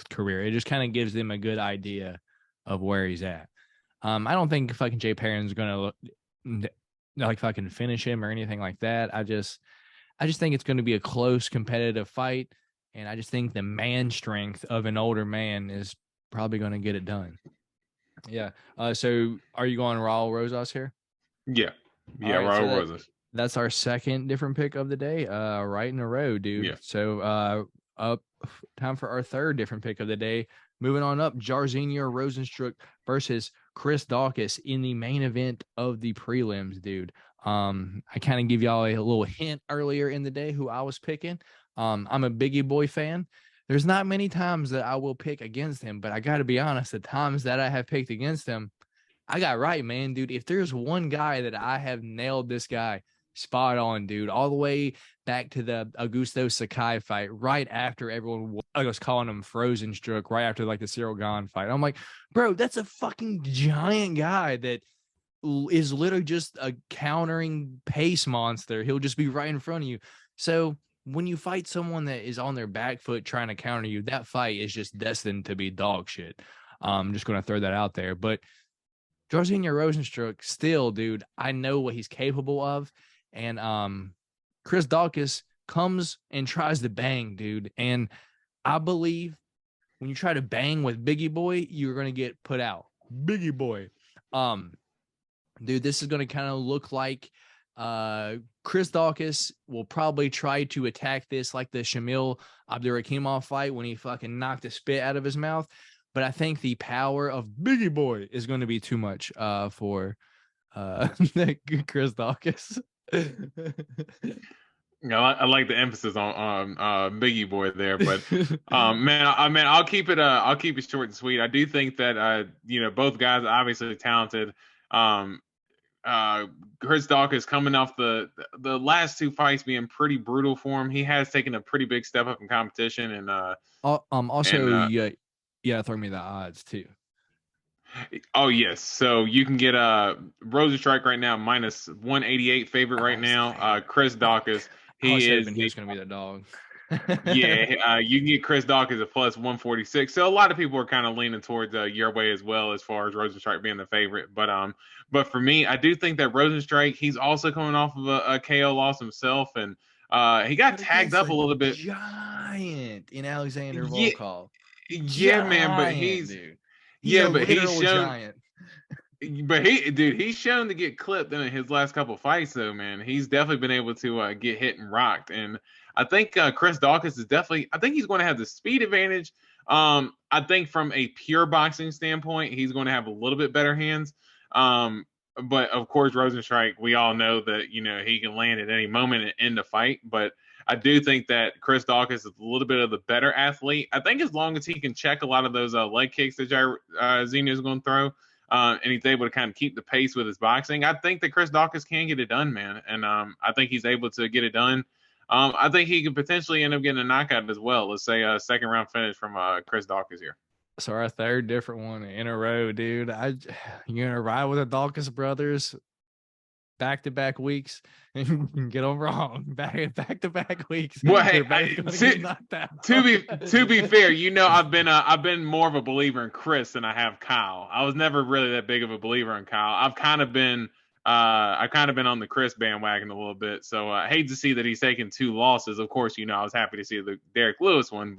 career. It just kind of gives them a good idea of where he's at. I don't think fucking Jay Perrin's going to fucking finish him or anything like that. I just think it's going to be a close competitive fight. And I just think the man strength of an older man is probably going to get it done. Yeah. So are you going Raul Rosas here?
Yeah. Yeah,
right,
Raul Rosas.
That's our second different pick of the day, right in a row, dude. Yeah. So up time for our third different pick of the day. Moving on up, Jairzinho Rozenstruik versus Krause Daukaus in the main event of the prelims, dude. I kind of give y'all a little hint earlier in the day who I was picking. I'm a Biggie Boy fan. There's not many times that I will pick against him, but I got to be honest, the times that I have picked against him, I got right, man, dude. If there's one guy that I have nailed, this guy spot on, dude, all the way back to the Augusto Sakai fight, right after everyone was calling him Rozenstruik, right after the Cyril Gane fight. I'm like, bro, that's a fucking giant guy that is literally just a countering pace monster. He'll just be right in front of you. So when you fight someone that is on their back foot trying to counter you, that fight is just destined to be dog shit. I'm just going to throw that out there. But Jairzinho Rozenstruik, still, dude, I know what he's capable of. And Krause Daukaus comes and tries to bang, dude. And I believe when you try to bang with Biggie Boy, you're going to get put out. Biggie Boy. Dude, this is going to kind of look like Chris Daukaus will probably try to attack this like the Shamil Abdurakhimov fight when he fucking knocked the spit out of his mouth. But I think the power of Biggie Boy is going to be too much for Chris Daukaus.
I like the emphasis on Biggie Boy there, but man, I'll keep it short and sweet. I do think that both guys are obviously talented. Chris Daukaus coming off the last two fights being pretty brutal for him. He has taken a pretty big step up in competition, and
throw me the odds too.
Oh yes, so you can get Rozenstruik right now minus 188 favorite right now. Chris Daukaus, he was going to
be the dog.
Yeah, you can get Chris Daukaus at plus 146. So a lot of people are kind of leaning towards your way as well, as far as Rozenstruik being the favorite. But for me, I do think that Rozenstruik, he's also coming off of a KO loss himself, and he got tagged up a little bit.
Giant in Alexander Volkov.
Yeah, man, but he's shown. But he's shown to get clipped in his last couple fights, though, man. He's definitely been able to get hit and rocked, and I think Chris Daukaus is definitely. I think he's going to have the speed advantage. I think from a pure boxing standpoint, he's going to have a little bit better hands. But of course, Rozenstruik, we all know that he can land at any moment and end the fight. But I do think that Chris Daukaus is a little bit of the better athlete. I think as long as he can check a lot of those leg kicks that Zeno is going to throw. And he's able to kind of keep the pace with his boxing, I think that Chris Daukaus can get it done, man. And I think he's able to get it done. I think he could potentially end up getting a knockout as well. Let's say a second round finish from Chris Daukaus here.
So our third different one in a row, dude. You're gonna ride with the Daukaus brothers back-to-back weeks and get them wrong. Back-to-back weeks.
Well, hey, to be fair, I've been more of a believer in Chris than I have Kyle. I was never really that big of a believer in Kyle. I've kind of been on the Chris bandwagon a little bit. So I hate to see that he's taken two losses. Of course, I was happy to see the Derek Lewis one,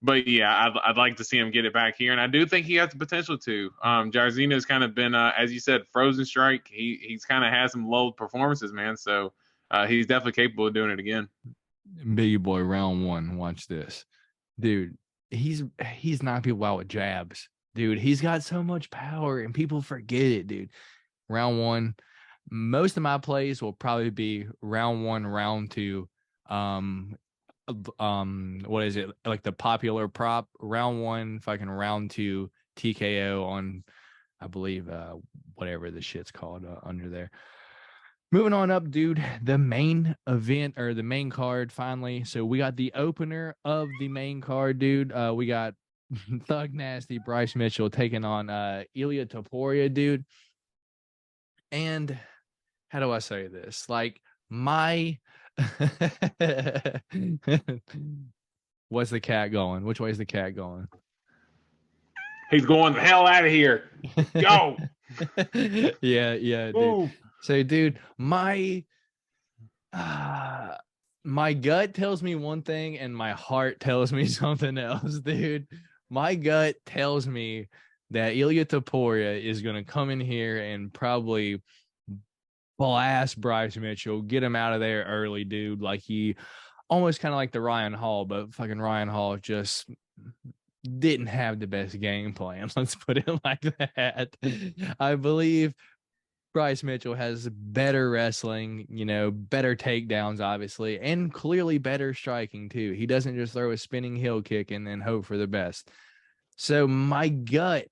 but yeah, I'd like to see him get it back here, and I do think he has the potential to. Jairzinho's kind of been, as you said, frozen strike. He's kind of had some low performances, man. So he's definitely capable of doing it again.
Biggie Boy, round one. Watch this, dude. He's knocking people out with jabs, dude. He's got so much power, and people forget it, dude. Round one. Most of my plays will probably be round one, round two. What is it, like the popular prop? Round one, fucking round two, TKO on, I believe, whatever the shit's called under there. Moving on up, dude, the main event, or the main card, finally. So we got the opener of the main card, dude. We got Thug Nasty Bryce Mitchell taking on Ilia Topuria, dude. And how do I say this? Like, what's the cat going? Which way is the cat going?
He's going the hell out of here. Go.
Yeah, dude. Ooh. So, dude, my gut tells me one thing and my heart tells me something else, dude. My gut tells me that Ilia Topuria is going to come in here and probably blast Bryce Mitchell, get him out of there early, dude. Like, he almost kind of like the Ryan Hall, but fucking Ryan Hall just didn't have the best game plan. Let's put it like that. I believe Bryce Mitchell has better wrestling, better takedowns, obviously, and clearly better striking too. He doesn't just throw a spinning heel kick and then hope for the best. So my gut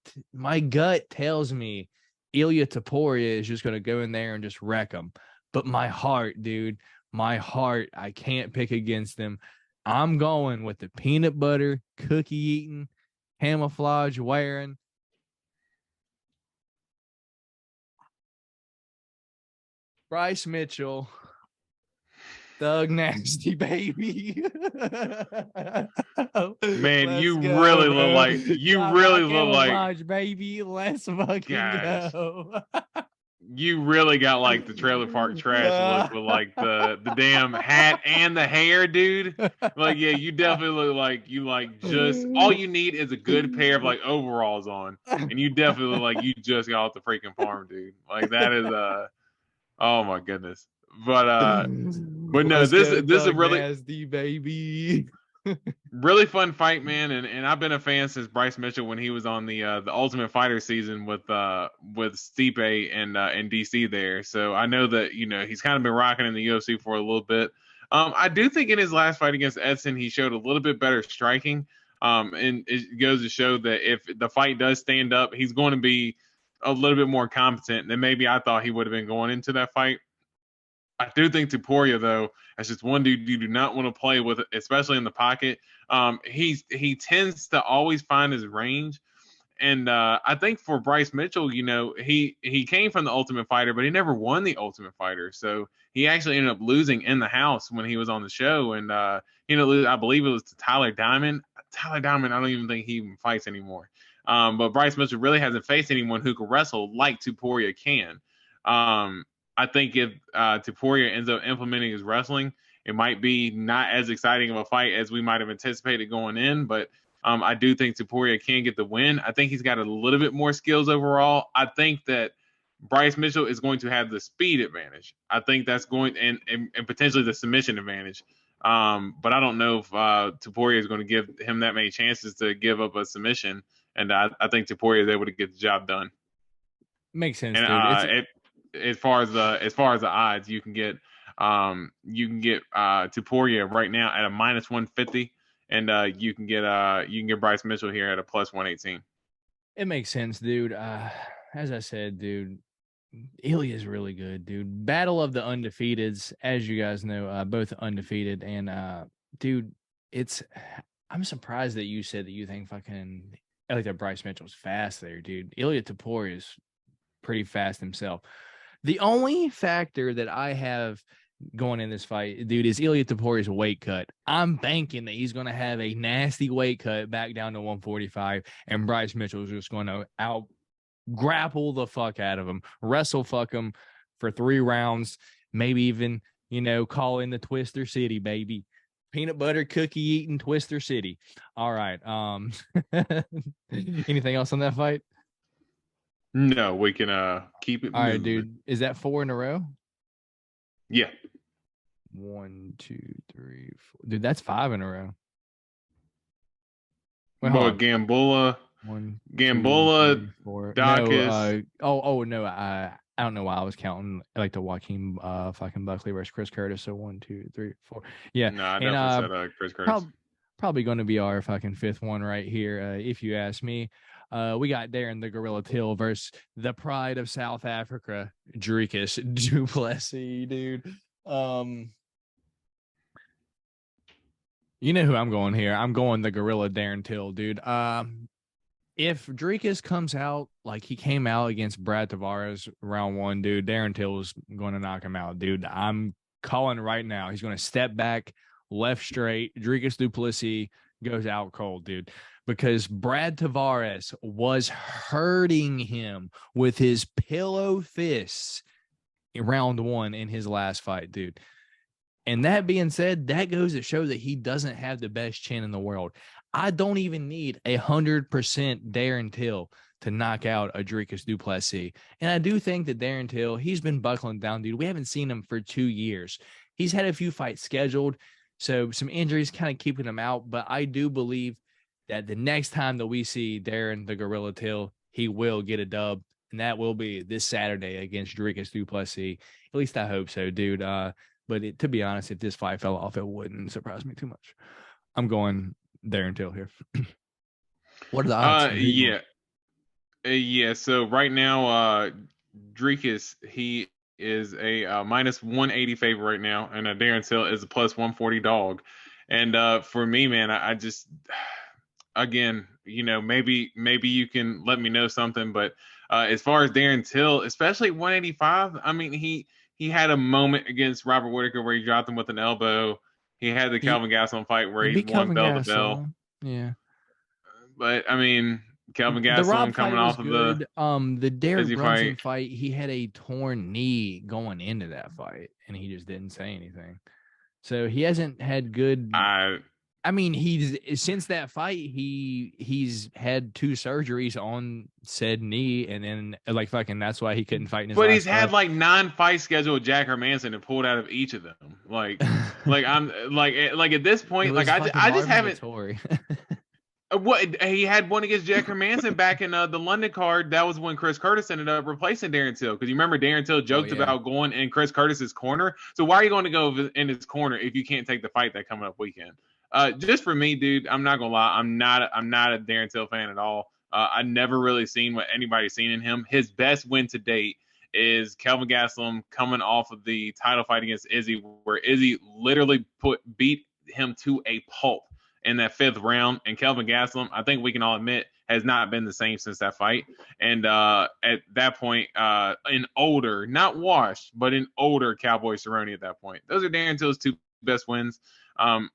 tells me Ilia Topuria is just going to go in there and just wreck him. But my heart, dude, I can't pick against him. I'm going with the peanut butter, cookie eating, camouflage wearing, Bryce Mitchell, Thug Nasty, baby.
Man, you really look like
baby. Let's fucking go.
You really got like the trailer park trash look with like the damn hat and the hair, dude. Like, yeah, you definitely look like you like just all you need is a good pair of like overalls on, and you definitely look like you just got off the freaking farm, dude. Like, that is Oh my goodness. But no,
Let's
this
go,
is a
Thug
really
Nasty, baby.
really fun fight, man. And I've been a fan since Bryce Mitchell when he was on the Ultimate Fighter season with Stipe and DC there. So I know that he's kind of been rocking in the UFC for a little bit. I do think in his last fight against Edson, he showed a little bit better striking. And it goes to show that if the fight does stand up, he's going to be a little bit more competent than maybe I thought he would have been going into that fight. I do think Topuria, though, as just one dude you do not want to play with, especially in the pocket. He tends to always find his range. And I think for Bryce Mitchell, he came from the Ultimate Fighter, but he never won the Ultimate Fighter. So he actually ended up losing in the house when he was on the show. And I believe it was to Tyler Diamond. Tyler Diamond, I don't even think he even fights anymore. But Bryce Mitchell really hasn't faced anyone who can wrestle like Topuria can. I think if Topuria ends up implementing his wrestling, it might be not as exciting of a fight as we might have anticipated going in. But I do think Topuria can get the win. I think he's got a little bit more skills overall. I think that Bryce Mitchell is going to have the speed advantage. I think that's going and potentially the submission advantage. But I don't know if Topuria is going to give him that many chances to give up a submission. And I think Topuria is able to get the job done.
Makes sense,
and,
dude.
As far as the odds, you can get Topuria right now at a minus 150, and you can get Bryce Mitchell here at a plus 118.
It makes sense, dude. As I said, dude, Ilya is really good, dude. Battle of the undefeateds, as you guys know, both undefeated, and dude, I'm surprised that you said that you think fucking that Bryce Mitchell's fast there, dude. Ilya Topuria is pretty fast himself. The only factor that I have going in this fight, dude, is Ilya Topuria's weight cut. I'm banking that he's going to have a nasty weight cut back down to 145, and Bryce Mitchell is just going to out grapple the fuck out of him, wrestle fuck him for 3 rounds, maybe even, call in the Twister City, baby. Peanut butter cookie eating Twister City. All right. Anything else on that fight?
No, we can keep it.
All right, dude. Is that 4 in a row?
Yeah.
1, 2, 3, 4. Dude, that's 5 in a row.
Wait, Gambula.
1,
Gambula,
2, 3, 4.
Daukaus.
No. I don't know why I was counting like the Joaquin fucking Buckley versus Chris Curtis. So 1, 2, 3, 4. Yeah.
No, I definitely said Chris Curtis.
Probably going to be our fucking 5th one right here, if you ask me. We got Darren the Gorilla Till versus the pride of South Africa, Dricus Du Plessis, dude. You know who I'm going here. I'm going the Gorilla Darren Till, dude. If Dricus comes out like he came out against Brad Tavares round 1, dude, Darren Till is going to knock him out, dude. I'm calling right now. He's going to step back, left straight. Dricus Du Plessis goes out cold, dude, because Brad Tavares was hurting him with his pillow fists in round 1 in his last fight, dude. And that being said, that goes to show that he doesn't have the best chin in the world. I don't even need 100% Darren Till to knock out a Dricus Du Plessis. And I do think that Darren Till, he's been buckling down, dude. We haven't seen him for 2 years. He's had a few fights scheduled, so some injuries kind of keeping him out. But I do believe that the next time that we see Darren the Gorilla Till, he will get a dub. And that will be this Saturday against Dricus Du Plessis. At least I hope so, dude. But to be honest, if this fight fell off, it wouldn't surprise me too much. I'm going Darren Till here. What are the odds?
Yeah. So right now, Dricus, he is a minus 180 favorite right now, and Darren Till is a plus 140 dog. And for me, man, I just, again, maybe you can let me know something. But as far as Darren Till, especially 185, I mean, he had a moment against Robert Whitaker where he dropped him with an elbow. He had the Kelvin Gastelum fight where he won bell to bell.
Yeah.
But, I mean, Kelvin Gastelum coming off of
the Derek Brunson fight, he had a torn knee going into that fight, and he just didn't say anything. So he hasn't had good. I mean, he's since that fight, he's had 2 surgeries on said knee, and then like fucking that's why he couldn't fight in his
But he's
last
had
fight.
like 9 fights scheduled with Jack Hermanson and pulled out of each of them. Like I'm like at this
It
point, like
was fucking
I just
Marvin
haven't.
Vettori.
What he had one against Jack Hermanson back in the London card. That was when Chris Curtis ended up replacing Darren Till. Because you remember Darren Till joked
yeah.
about going in Chris Curtis's corner. So why are you going to go in his corner if you can't take the fight that coming up weekend? Just for me, dude, I'm not gonna lie. I'm not a Darren Till fan at all. I never really seen what anybody's seen in him. His best win to date is Kelvin Gastelum coming off of the title fight against Izzy, where Izzy literally beat him to a pulp in that 5th round. And Kelvin Gastelum, I think we can all admit, has not been the same since that fight. And at that point, an older, not washed, but an older Cowboy Cerrone at that point. Those are Darren Till's 2 best wins. I'm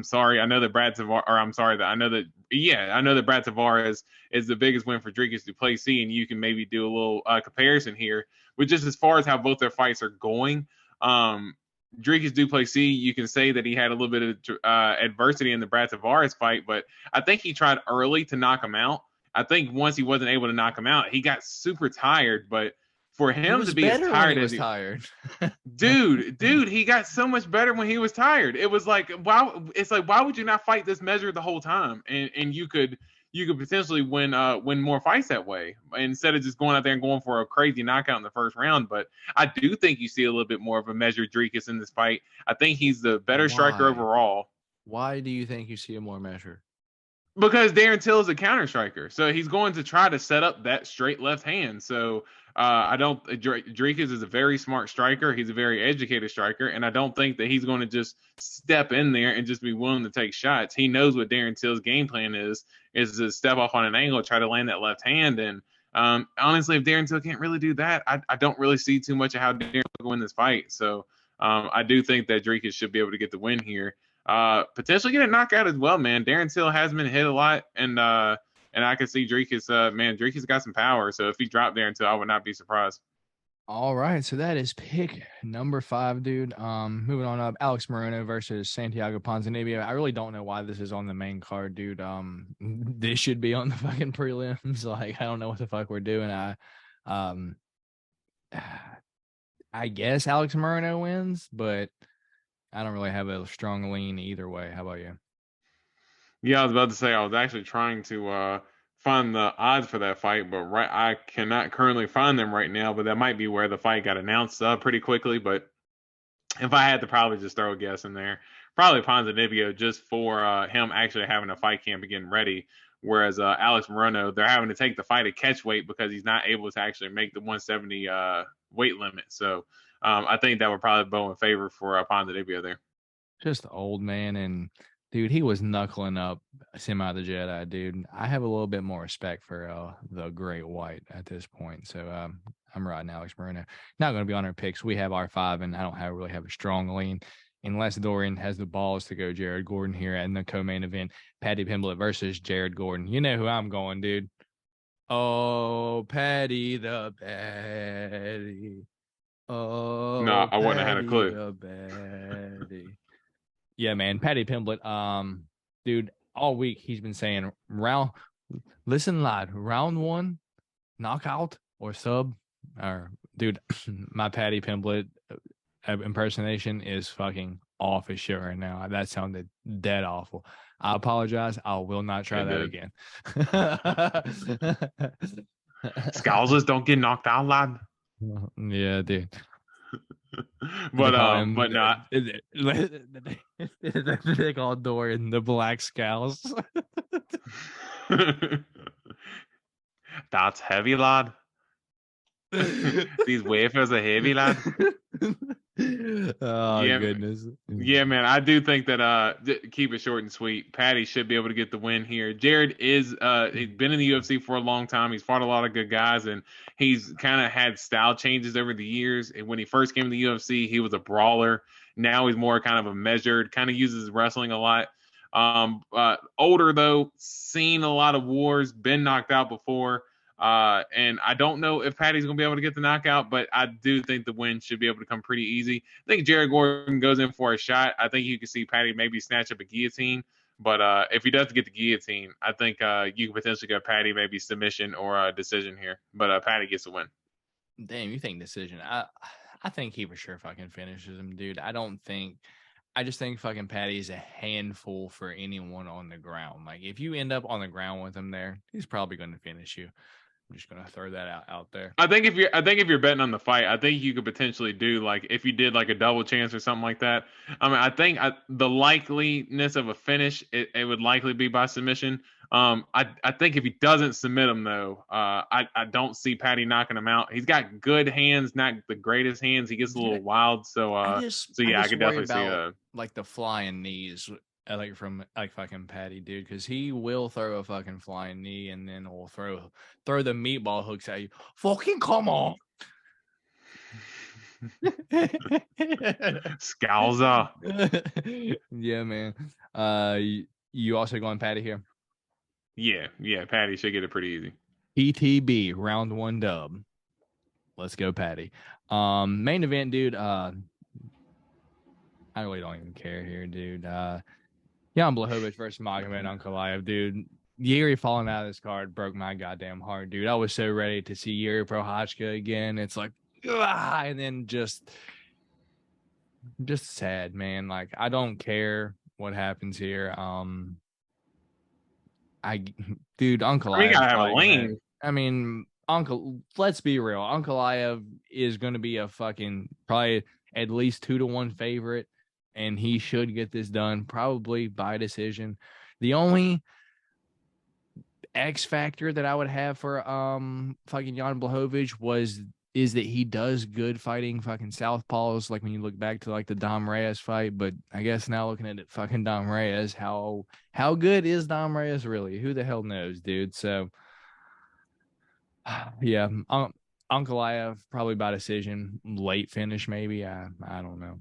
sorry. I know that Brad Tavares, or I'm sorry that I know that Brad Tavares is the biggest win for Dricus Du Plessis, and you can maybe do a little comparison here, but just as far as how both their fights are going. Dricus Du Plessis, you can say that he had a little bit of adversity in the Brad Tavares fight, but I think he tried early to knock him out. I think once he wasn't able to knock him out, he got super tired. But for him to be as tired as he was tired, dude, he got so much better when he was tired. It was like, wow, it's like, why would you not fight this measure the whole time? And you could potentially win more fights that way instead of just going out there and going for a crazy knockout in the first round. But I do think you see a little bit more of a measured Dricus in this fight. I think he's the better striker overall.
Why do you think you see a more measured?
Because Darren Till is a counter striker, so he's going to try to set up that straight left hand. So I don't. Dricus is a very smart striker. He's a very educated striker, and I don't think that he's going to just step in there and just be willing to take shots. He knows what Darren Till's game plan is to step off on an angle, try to land that left hand. And honestly, if Darren Till can't really do that, I don't really see too much of how Darren will win this fight. So I do think that Dricus should be able to get the win here. Potentially get a knockout as well, man. Darren Till has been hit a lot, and I can see Dricus. Dricus got some power. So if he dropped Darren Till, I would not be surprised.
All right, so that is pick number 5, dude. Moving on up, Alex Morono versus Santiago Ponzinibbio. I really don't know why this is on the main card, dude. This should be on the fucking prelims. Like, I don't know what the fuck we're doing. I guess Alex Morono wins, but I don't really have a strong lean either way. How about you?
Yeah, I was about to say I was actually trying to find the odds for that fight, but I cannot currently find them right now. But that might be where the fight got announced pretty quickly. But if I had to probably just throw a guess in there, probably Ponzinibbio just for him actually having a fight camp and getting ready. Whereas Alex Morono, they're having to take the fight at catch weight because he's not able to actually make the 170 weight limit. So I think that would probably bow in favor for Ponzinibbio there.
Just the old man, and dude, he was knuckling up Semi the Jedi, dude. I have a little bit more respect for the Great White at this point. So I'm riding Alex Morono. Not going to be on our picks. We have our 5, and I don't really have a strong lean. Unless Dorian has the balls to go Jared Gordon here in the co-main event. Paddy Pimblett versus Jared Gordon. You know who I'm going, dude. Oh, Paddy the Paddy. Oh,
no, I wouldn't have had a clue.
Yeah, man. Paddy Pimblett, dude, all week he's been saying listen loud, round 1, knockout or sub. Or dude, my Paddy Pimblett impersonation is fucking off his shit right now. That sounded dead awful. I apologize. I will not try that again.
Scouses don't get knocked out, lad.
Yeah, dude.
But not.
They call Dorian the Black Scowls.
That's heavy, lad. These wafers are heavy, lad.
Oh, yeah, goodness.
Yeah, man. I do think that keep it short and sweet. Paddy should be able to get the win here. Jared is he's been in the UFC for a long time. He's fought a lot of good guys, and he's kind of had style changes over the years. And when he first came to the UFC, he was a brawler. Now he's more kind of a measured, kind of uses wrestling a lot. Older though, seen a lot of wars, been knocked out before. And I don't know if Paddy's going to be able to get the knockout, but I do think the win should be able to come pretty easy. I think Jared Gordon goes in for a shot. I think you can see Paddy maybe snatch up a guillotine, But if he does get the guillotine, I think you could potentially go Paddy, maybe submission or a decision here. But Paddy gets the win.
Damn, you think decision? I think he for sure fucking finishes him, dude. I just think fucking Paddy is a handful for anyone on the ground. Like, if you end up on the ground with him there, he's probably going to finish you. I'm just going to throw that out there.
I think if you're betting on the fight, I think you could potentially do, like, if you did like a double chance or something like that. I mean, I think the likeliness of a finish, it would likely be by submission. I think if he doesn't submit him though, I don't see Paddy knocking him out. He's got good hands, not the greatest hands. He gets a little wild, so I could definitely see
like the flying knees. Like from like fucking Paddy, dude, because he will throw a fucking flying knee and then will throw the meatball hooks at you. Fucking come on.
Scalza.
Yeah, man. You also going Paddy here?
Yeah, Paddy should get it pretty easy.
PTB round 1 dub. Let's go, Paddy. Main event, dude. I really don't even care here, dude. Jan Błachowicz versus Magomed Ankalaev, dude. Yuri falling out of this card broke my goddamn heart, dude. I was so ready to see Yuri Prochazka again. It's like, and then just sad, man. Like, I don't care what happens here. Dude, Ankalaev.
We gotta have a lane.
I mean, let's be real. Ankalaev is going to be a fucking probably at least 2-1 favorite. And he should get this done probably by decision. The only X factor that I would have for fucking Jan Błachowicz is that he does good fighting fucking southpaws. Like when you look back to like the Dom Reyes fight, but I guess now looking at it, fucking Dom Reyes, how good is Dom Reyes really? Who the hell knows, dude? So yeah, Ankalaev probably by decision, late finish maybe. I don't know.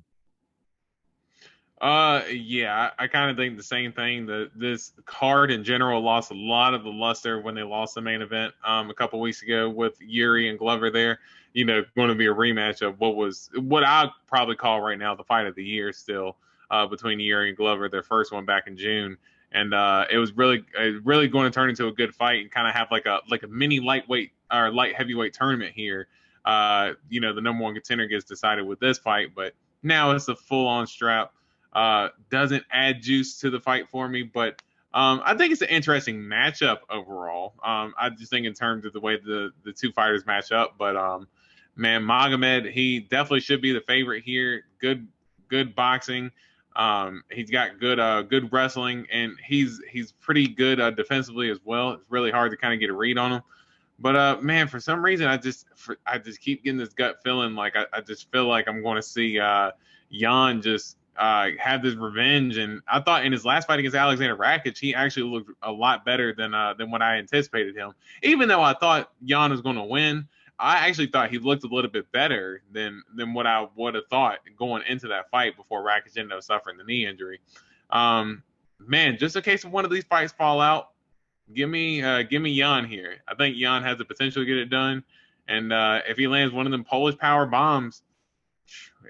Yeah, I kind of think the same thing. This card in general lost a lot of the luster when they lost the main event a couple weeks ago with Yuri and Glover there. You know, going to be a rematch of what I'd probably call right now the fight of the year still between Yuri and Glover, their first one back in June. And it was really going to turn into a good fight and kind of have like a mini lightweight or light heavyweight tournament here. You know, the number one contender gets decided with this fight, but now it's a full-on strap. Doesn't add juice to the fight for me, but I think it's an interesting matchup overall. I just think in terms of the way the two fighters match up, but man, Magomed, he definitely should be the favorite here. Good boxing. He's got good wrestling, and he's pretty good defensively as well. It's really hard to kind of get a read on him. But man, for some reason, I just keep getting this gut feeling like I just feel like I'm going to see Jan just have this revenge. And I thought in his last fight against Alexander Rakic, he actually looked a lot better than what I anticipated him. Even though I thought Jan was going to win, I actually thought he looked a little bit better than what I would have thought going into that fight before Rakic ended up suffering the knee injury. Man, just in case one of these fights fall out, give me Jan here. I think Jan has the potential to get it done. And if he lands one of them Polish power bombs,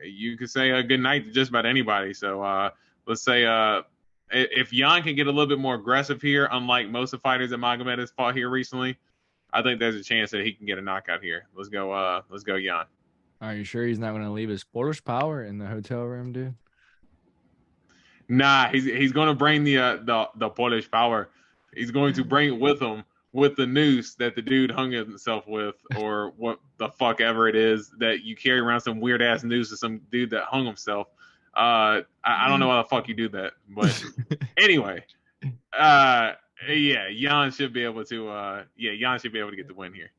you could say a good night to just about anybody. So let's say if Jan can get a little bit more aggressive here, unlike most of the fighters that Magomed has fought here recently, I think there's a chance that he can get a knockout here. Let's go Jan.
Are you sure he's not going to leave his Polish power in the hotel room, dude?
Nah, he's going to bring the Polish power. He's going to bring it with him, with the noose that the dude hung himself with, or what the fuck ever it is that you carry around, some weird ass noose to some dude that hung himself. I don't know why the fuck you do that, but anyway, Jan should be able to get the win here.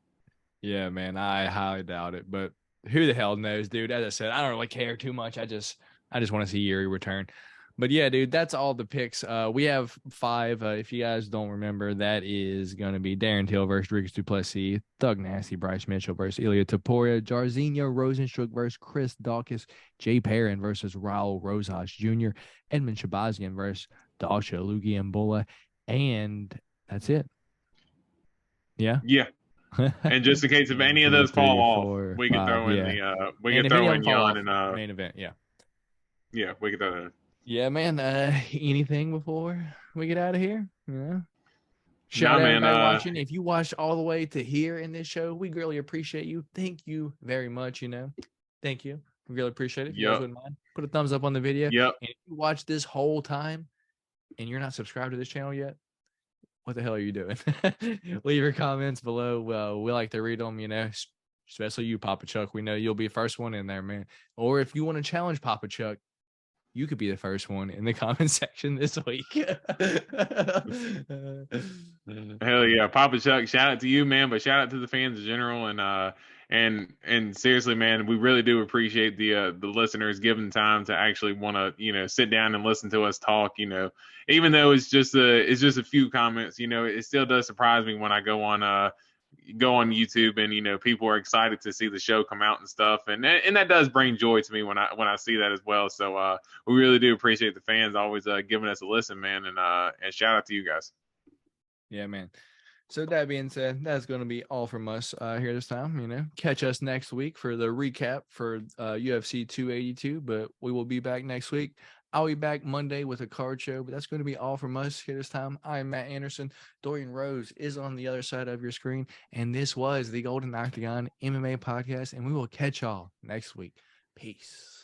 Yeah, man, I highly doubt it, but who the hell knows, dude? As I said, I don't really care too much. I just want to see Yuri return. But yeah, dude, that's all the picks. We have 5. If you guys don't remember, that is going to be Darren Till versus V Du Plessis, Thug Nasty Bryce Mitchell versus Ilya Topuria, Jairzinho Rozenstruik versus Chris Daukaus, Jay Perrin versus Raul Rosas Jr., Edmund Shahbazyan versus Dalsha Lungiambula, and that's it. Yeah.
Yeah. And just in case if any of those fall off, we can throw in Jan
main event. Yeah.
Yeah, we can throw that in.
Yeah, man. Anything before? we get out of here? Shout out everybody watching. If you watched all the way to here in this show, we really appreciate you. Thank you very much. Thank you. We really appreciate it. If you guys wouldn't mind, put a thumbs up on the video.
Yep.
And if you watch this whole time and you're not subscribed to this channel yet, what the hell are you doing? Leave your comments below. We like to read them, especially you, Papa Chuck. We know you'll be the first one in there, man. Or if you want to challenge Papa Chuck, you could be the first one in the comment section this week.
Hell yeah, Papa Chuck! Shout out to you, man. But shout out to the fans in general, and seriously, man, we really do appreciate the listeners giving time to actually want to sit down and listen to us talk. Even though it's just a few comments, it still does surprise me when I go on YouTube and people are excited to see the show come out and stuff, and that does bring joy to me when I see that as well. So we really do appreciate the fans always giving us a listen, man, and shout out to you guys.
Yeah, man. So that being said, that's going to be all from us here this time. Catch us next week for the recap for UFC 282, but we will be back next week. I'll be back Monday with a card show, but that's going to be all from us here this time. I'm Matt Anderson. Dorian Rose is on the other side of your screen, and this was the Golden Octagon MMA Podcast, and we will catch y'all next week. Peace.